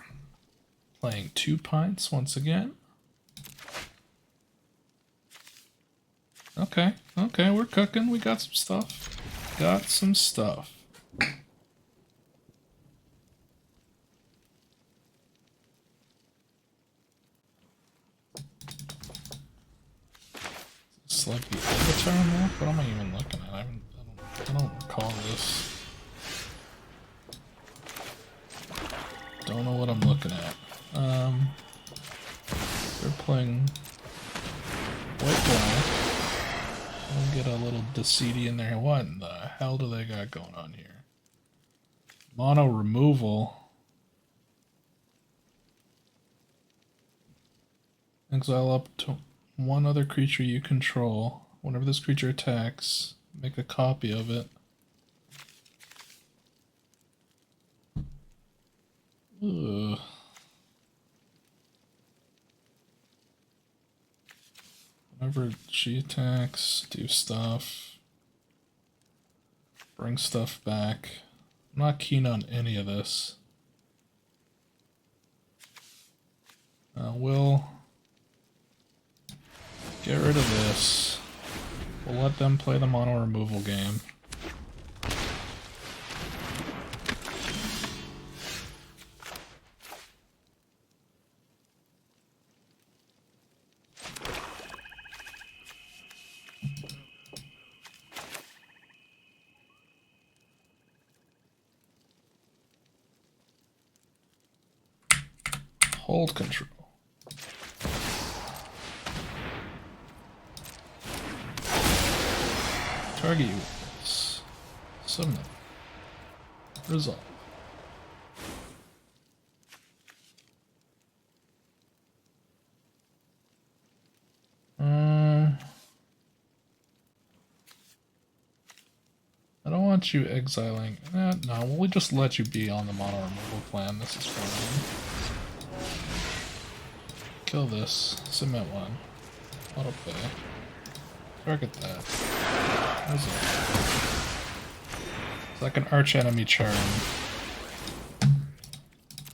Playing 2 pints once again. Okay, we're cooking. We got some stuff. Got some stuff. It's like the Avatar map? What am I even looking at? I don't recall this. Don't know what I'm looking at. They're playing white-black. We'll get a little Decidi in there. What in the hell do they got going on here? Mono removal. Exile up to one other creature you control. Whenever this creature attacks, make a copy of it. Ugh. Whenever she attacks, do stuff. Bring stuff back. I'm not keen on any of this. We'll get rid of this. We'll let them play the mono removal game. Hold control. Target you with this. Submit. Resolve. I don't want you exiling. No, we'll just let you be on the mono removal plan. This is fine. Kill this. Submit one. Auto play. Target that. It's like an arch enemy charm.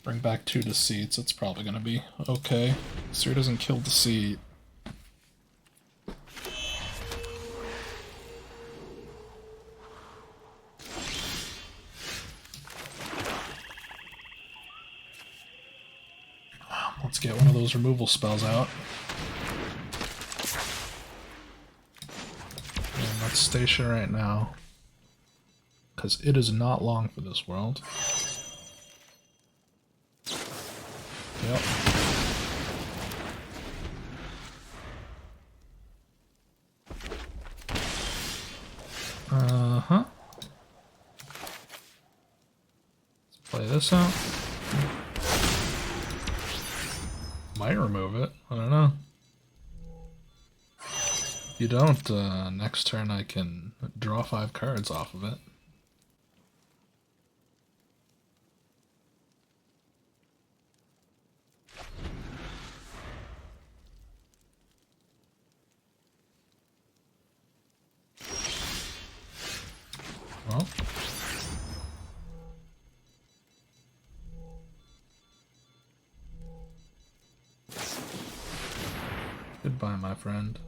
Bring back 2 deceits. It's probably gonna be okay. Seer doesn't kill deceit. Let's get one of those removal spells out. And let's station right now, because it is not long for this world. Yep. Uh-huh. Let's play this out. Might remove it. I don't know. If you don't, next turn I can draw 5 cards off of it. Well. Goodbye, my friend.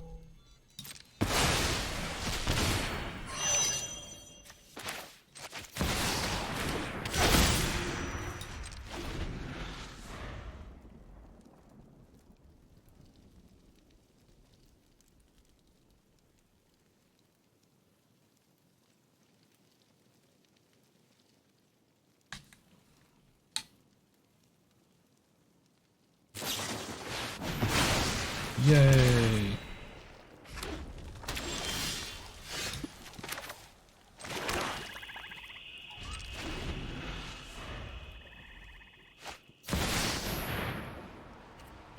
Yay!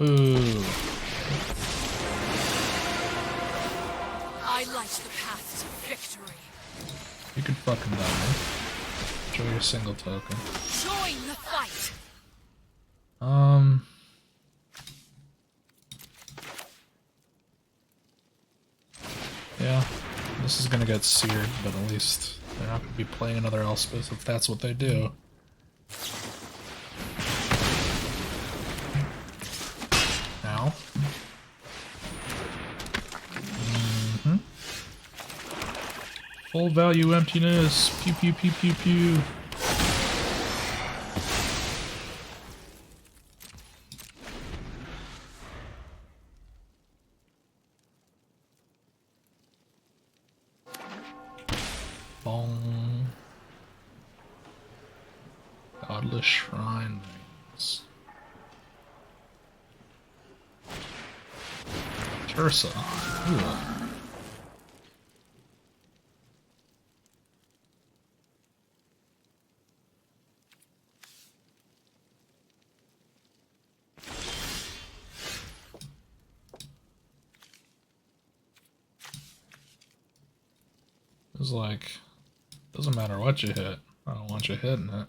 Ooh. I light the path to victory. You can fucking die. Enjoy your single token. Join the fight. Yeah, this is gonna get seared, but at least they're not gonna be playing another Elspeth if that's what they do. Now. Full value emptiness. Pew pew pew pew pew. Bong. Godless Shrine Rings. Tursa. Ooh. It's like, doesn't matter what you hit. I don't want you hitting it.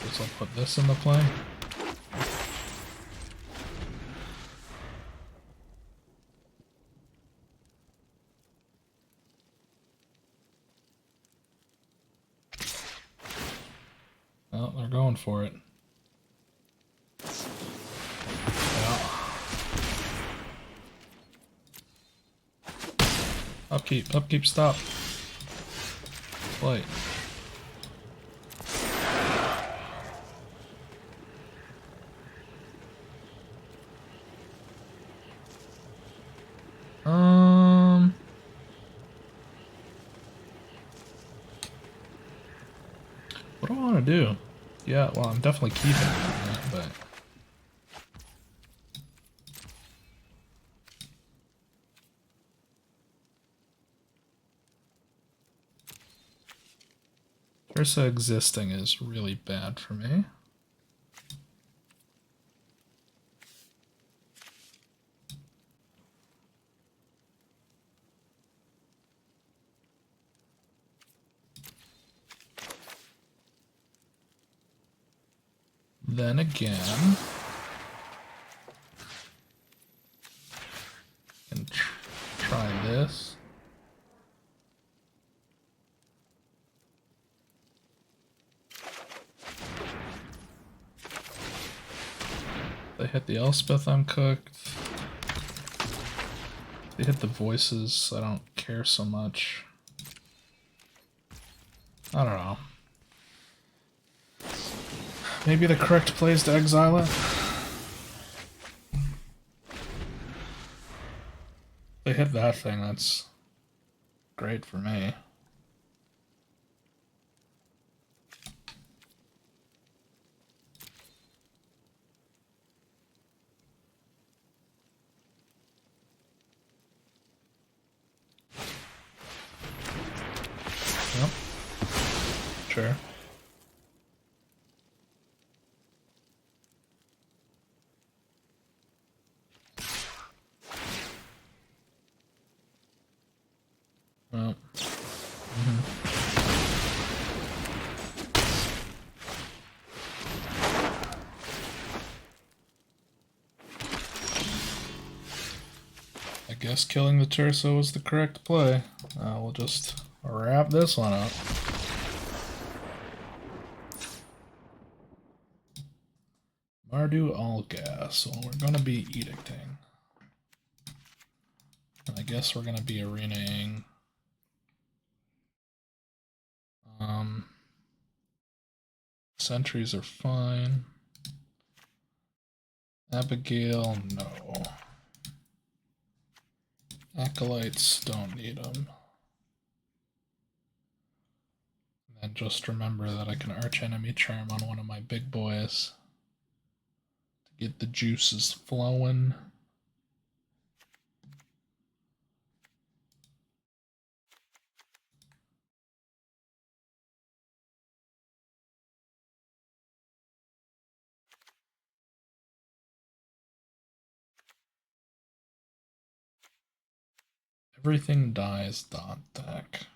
Guess I'll put this into play. Oh, they're going for it. Yeah. Upkeep, stop. Play. What do I want to do? Yeah, well, I'm definitely keeping that, but... Ursa existing is really bad for me. Then again, and try this. They hit the Elspeth, I'm cooked. They hit the voices, I don't care so much. I don't know. Maybe the correct play is to exile it? They hit that thing, that's great for me. Yep. Sure. Well. I guess killing the Terso was the correct play. We'll just wrap this one up. Mardu Algas. Well, we're gonna be edicting. And I guess we're gonna be arenaing. Sentries are fine. Abigail, no. Acolytes, don't need them. And then just remember that I can archenemy charm on one of my big boys to get the juices flowing. Everything dies dot deck.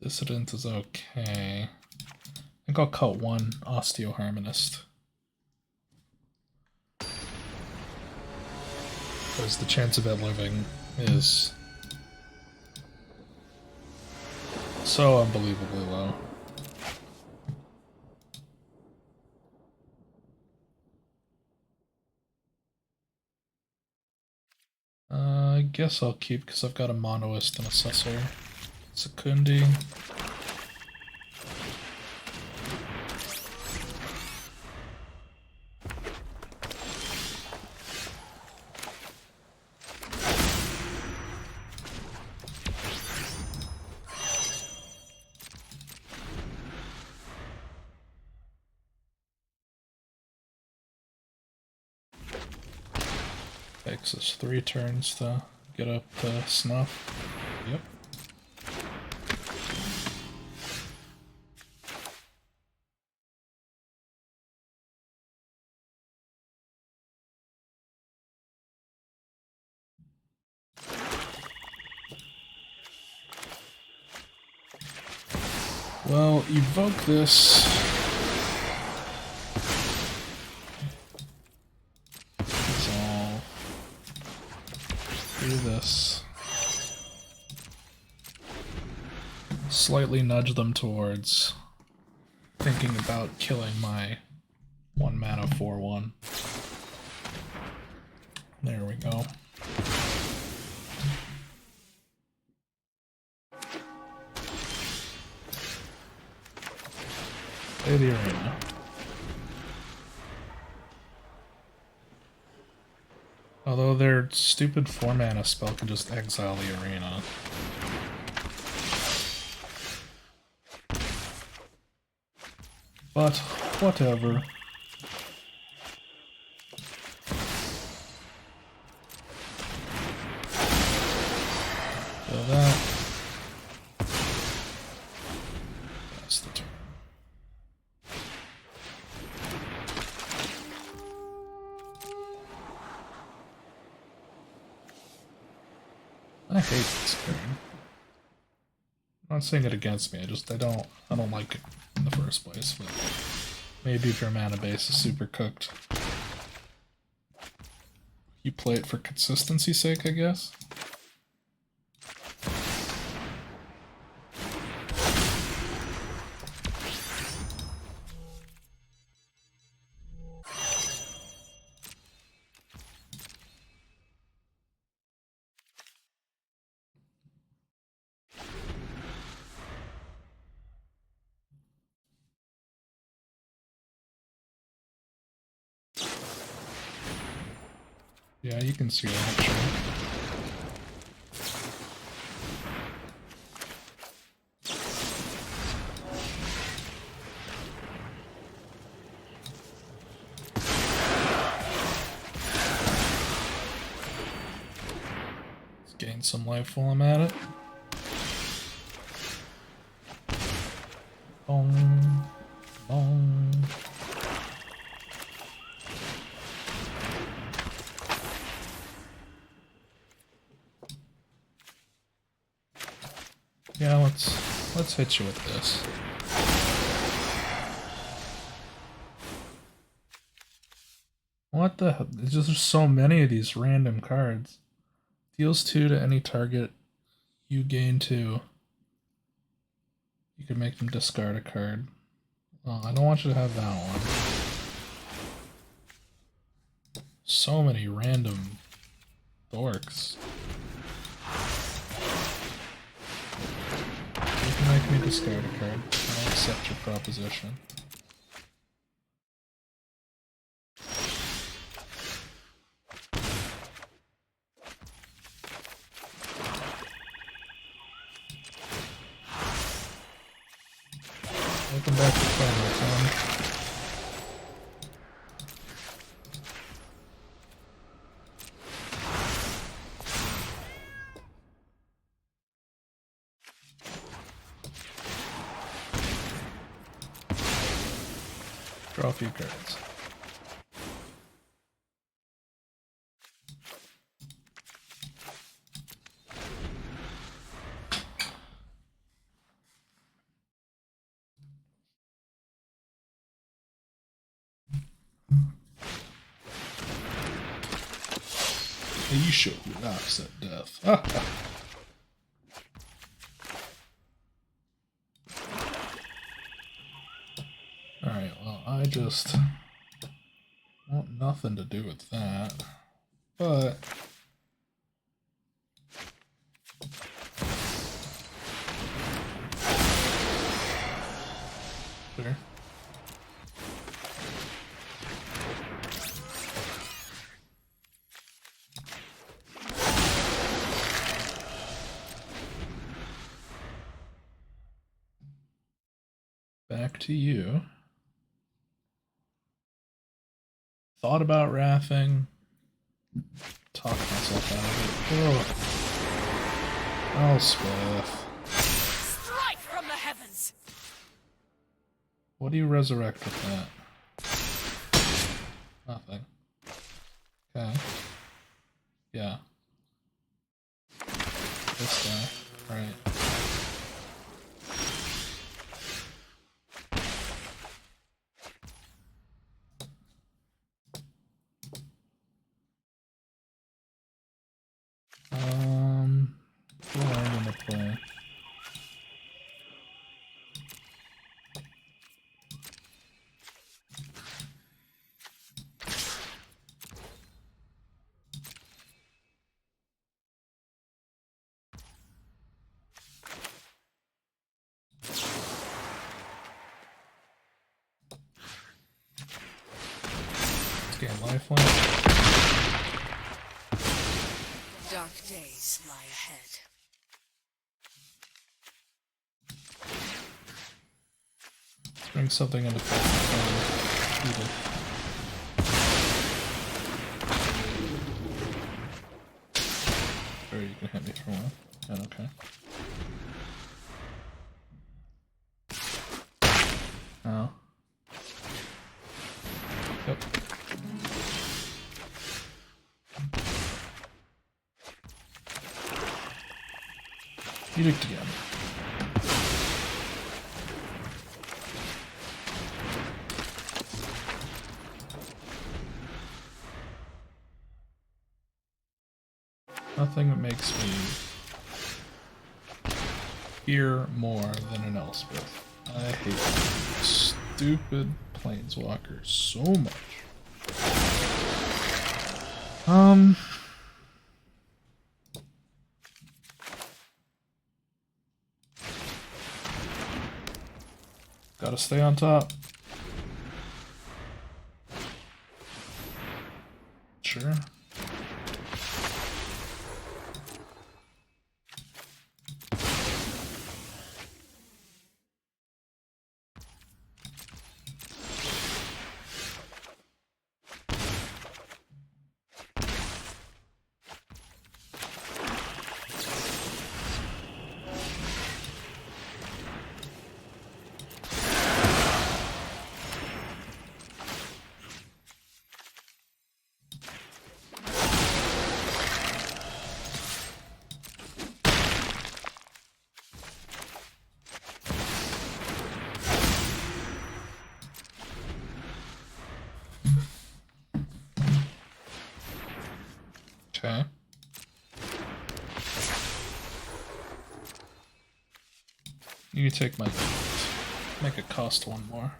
Dissident is okay. I think I'll cut one Osteoharmonist. Because the chance of it living is so unbelievably low. I guess I'll keep because I've got a Monoist and a Sussor. Secundi. Takes us 3 turns to get up to snuff. Yep. Well, evoke this. Dissolve. Do this. Slightly nudge them towards thinking about killing my 1 mana 4/1. There we go. Play the arena. Although their stupid 4 mana spell can just exile the arena. But whatever. So that's the turn. I hate this turn. I'm not saying it against me, I don't like it in the first place, but maybe if your mana base is super cooked. You play it for consistency's sake, I guess? Yeah, you can see that, sure. Let's gain some life while I'm at it. Boom. Boom. Yeah, let's hit you with this. What the hell? There's just so many of these random cards. Deals 2 to any target. You gain 2. You can make them discard a card. Oh, I don't want you to have that one. So many random dorks. You can make me discard a card. I accept your proposition. Welcome back to Planar Standard. Draw a few cards. Aisha who knocks at death. Alright, well, I just want nothing to do with that. But sure. Back to you. Thought about wrathing. Talked myself out of it. Oh, Elspeth. Strike from the heavens. What do you resurrect with that? Nothing. Okay. Yeah. This guy. Right. lifelink. Dark days lie ahead. Bring something into play. Or you can hit me for one. Yeah, okay. Oh. Yep. Edict again. Nothing that makes me fear more than an Elspeth. I hate stupid planeswalkers so much. Gotta stay on top. Sure. Okay. You can take my gold. Make it cost one more.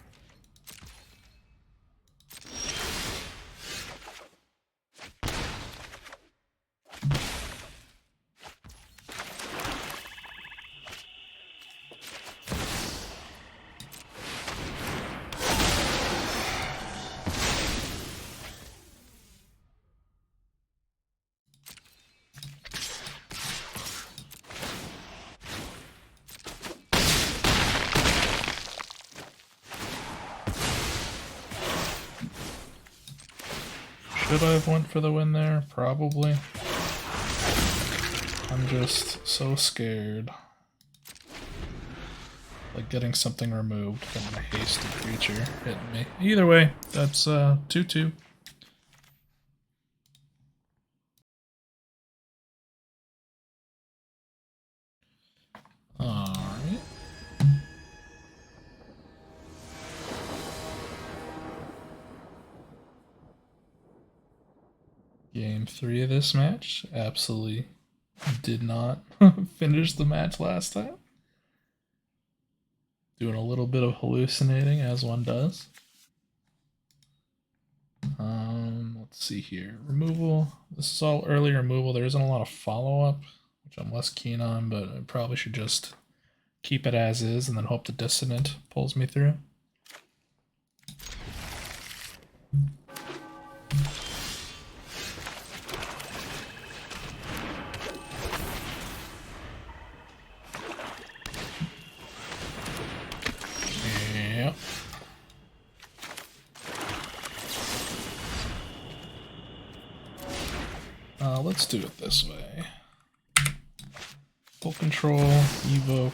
Should I have went for the win there? Probably. I'm just so scared. Like getting something removed from a hasty creature hitting me. Either way, that's 2-2. Alright. Game 3 of this match. Absolutely did not finish the match last time. Doing a little bit of hallucinating, as one does. Let's see here. Removal. This is all early removal. There isn't a lot of follow-up, which I'm less keen on, but I probably should just keep it as is and then hope the Dissonant pulls me through. Yep. Let's do it this way. Full control, evoke.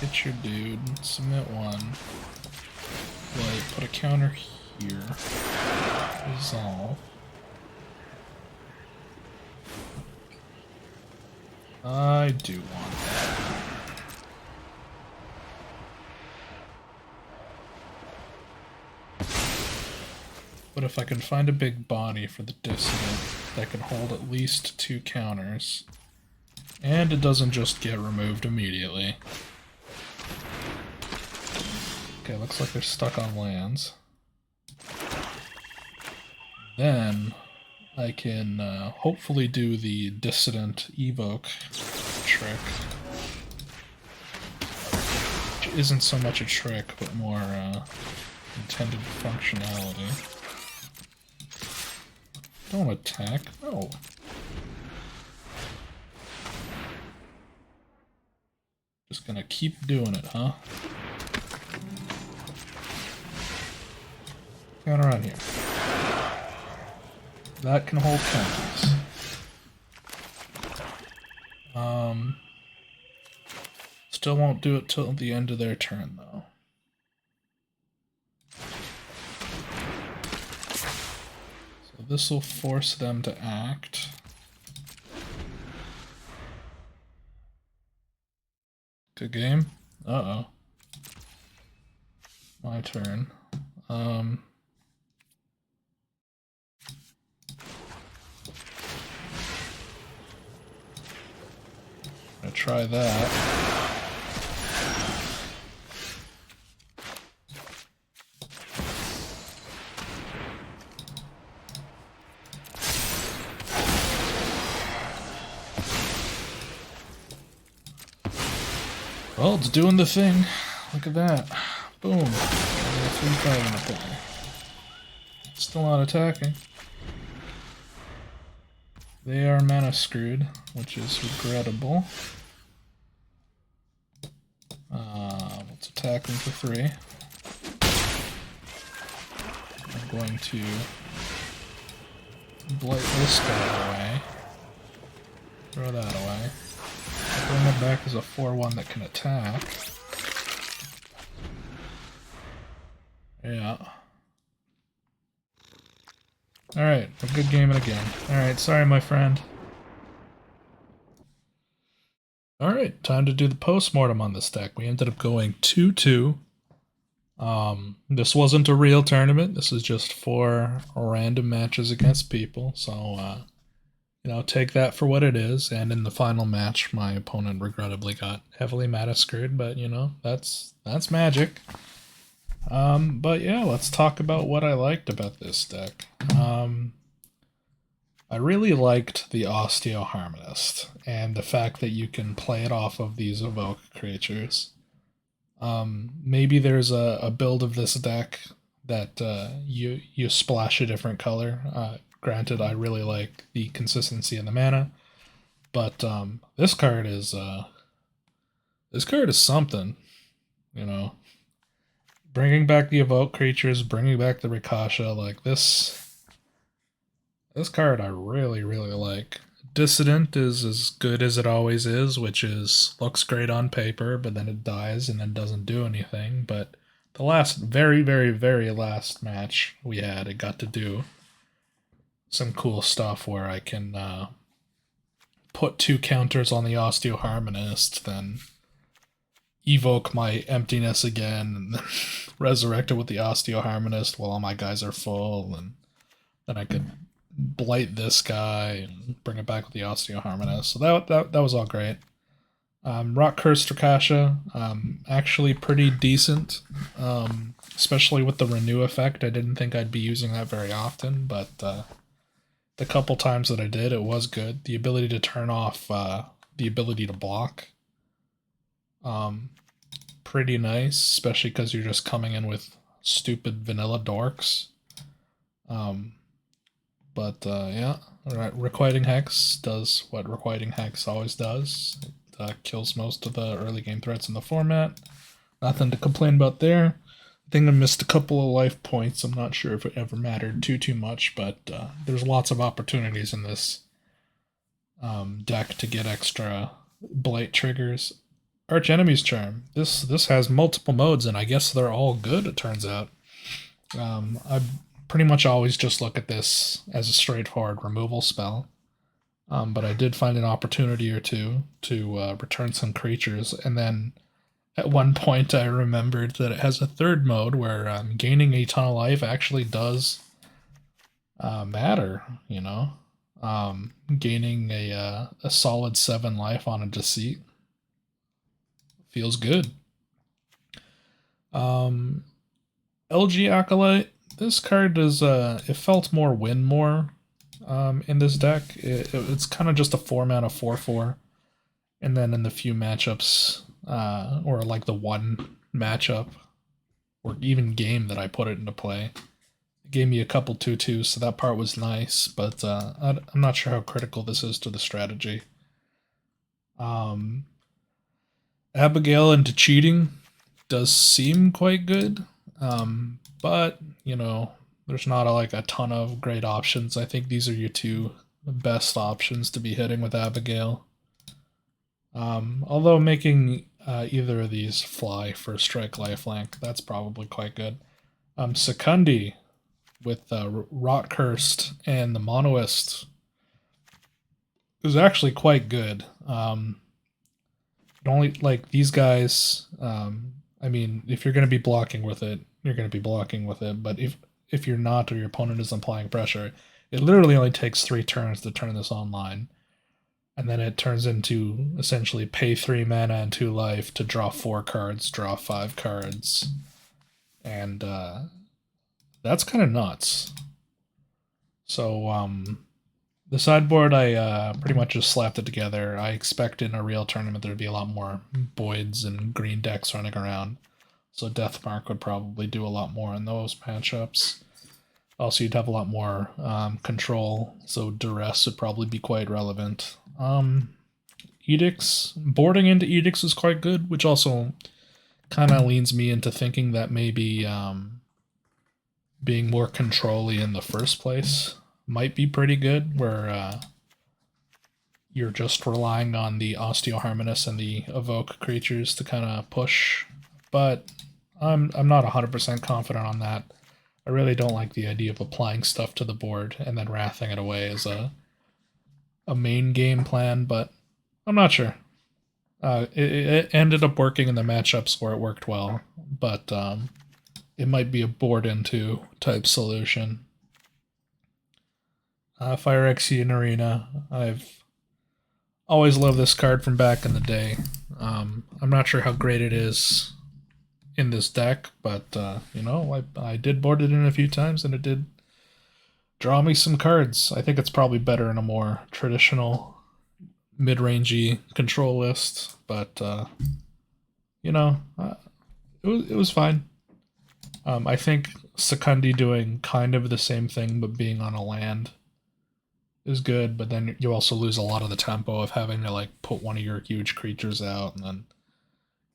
Hit your dude, submit one. Like, put a counter here. Resolve. I do want that. But if I can find a big body for the Dissonant that can hold at least 2 counters, and it doesn't just get removed immediately. Okay, looks like they're stuck on lands. Then I can hopefully do the Dissonant evoke trick. isn't so much a trick, but more intended functionality. Don't attack. No. Just gonna keep doing it, huh? Going around here. That can hold counters. Still won't do it till the end of their turn, though. So this will force them to act. Good game. Uh-oh. My turn. Gonna try that. Well, it's doing the thing. Look at that. Boom. 3-5 up there. Still not attacking. They are mana screwed, which is regrettable. Let's attack them for 3. I'm going to blight this guy away. Throw that away. Bring it back as a 4-1 that can attack. Yeah. Alright, a good game and again. Alright, sorry my friend. Alright, time to do the post-mortem on this deck. We ended up going 2-2. This wasn't a real tournament. This is just 4 random matches against people. So, you know, take that for what it is. And in the final match, my opponent regrettably got heavily mana screwed, but you know, that's Magic. But yeah, let's talk about what I liked about this deck. I really liked the Osteo-Harmonist and the fact that you can play it off of these evoke creatures. Maybe there's a build of this deck that you splash a different color. Granted, I really like the consistency in the mana, but this card is something, you know. Bringing back the evoke creatures, bringing back the Rikasha, like this card I really like. Dissident is as good as it always is, which is looks great on paper, but then it dies and then doesn't do anything. But the last very last match we had, it got to do some cool stuff where I can put 2 counters on the Osteo-Harmonist, then evoke my emptiness again, and then resurrect it with the Osteo-Harmonist while all my guys are full, and then I could blight this guy and bring it back with the Osteo-Harmonist. So that was all great. Rock Curse Rikasha, actually pretty decent, especially with the renew effect. I didn't think I'd be using that very often, but the couple times that I did, it was good. The ability to turn off the ability to block, pretty nice, especially because you're just coming in with stupid vanilla dorks. Yeah, Requiting Hex does what Requiting Hex always does. It kills most of the early game threats in the format. Nothing to complain about there. I think I missed a couple of life points. I'm not sure if it ever mattered too much, but there's lots of opportunities in this deck to get extra blight triggers. Archenemy's Charm. This has multiple modes, and I guess they're all good, it turns out. I pretty much always just look at this as a straightforward removal spell. But I did find an opportunity or two to return some creatures, and then at one point I remembered that it has a third mode where gaining a ton of life actually does matter, you know? Gaining a solid 7 life on a Deceit feels good. LG Acolyte, this card does, it felt more win more in this deck. It's kind of just a 4-mana 4/4, and then in the few matchups, or like the one matchup or even game that I put it into play. It gave me a couple 2-2s, so that part was nice, but I'm not sure how critical this is to the strategy. Abigail into cheating does seem quite good, but, you know, there's not a ton of great options. I think these are your two best options to be hitting with Abigail. Although making either of these fly for strike lifelink, that's probably quite good. Secundi with Rotcursed and the Monoist is actually quite good. Only like these guys, I mean, if you're going to be blocking with it, you're going to be blocking with it. But if you're not, or your opponent is applying pressure, it literally only takes 3 turns to turn this online. And then it turns into essentially pay 3 mana and 2 life to draw 4 cards, draw 5 cards. And that's kind of nuts. So the sideboard, I pretty much just slapped it together. I expect in a real tournament there'd be a lot more Boyds and green decks running around. So Deathmark would probably do a lot more in those matchups. Also, you'd have a lot more control, so Duress would probably be quite relevant. Edicts, boarding into Edicts is quite good, which also kind of leans me into thinking that maybe being more control-y in the first place might be pretty good, where you're just relying on the Osteoharmonist and the Evoke creatures to kind of push, but I'm not 100% confident on that. I really don't like the idea of applying stuff to the board and then wrathing it away as a main game plan, but I'm not sure. It ended up working in the matchups where it worked well, but it might be a board into type solution. Phyrexian Arena. I've always loved this card from back in the day. I'm not sure how great it is in this deck, but you know, I did board it in a few times and it did draw me some cards. I think it's probably better in a more traditional mid-rangey control list, but you know, it was fine. I think Secundi doing kind of the same thing but being on a land is good, but then you also lose a lot of the tempo of having to like put one of your huge creatures out and then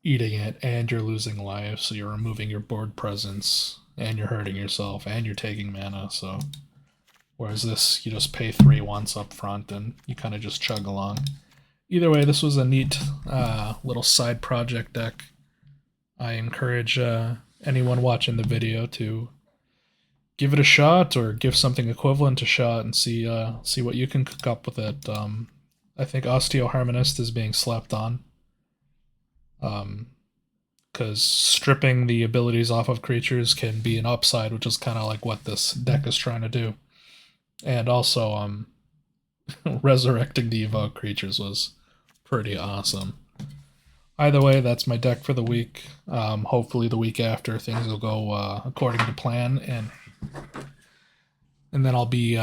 eating it, and you're losing life, so you're removing your board presence, and you're hurting yourself, and you're taking mana, so... Whereas this, you just pay 3 once up front, and you kind of just chug along. Either way, this was a neat little side project deck. I encourage anyone watching the video to give it a shot, or give something equivalent a shot, and see what you can cook up with it. I think Osteoharmonist is being slept on. Because stripping the abilities off of creatures can be an upside, which is kind of like what this deck is trying to do. And also, resurrecting the Evoke creatures was pretty awesome. Either way, that's my deck for the week. Hopefully the week after things will go according to plan, and then I'll be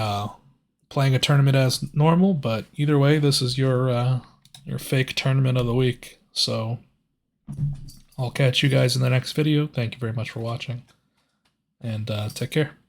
playing a tournament as normal. But either way, this is your fake tournament of the week. So I'll catch you guys in the next video. Thank you very much for watching, and take care.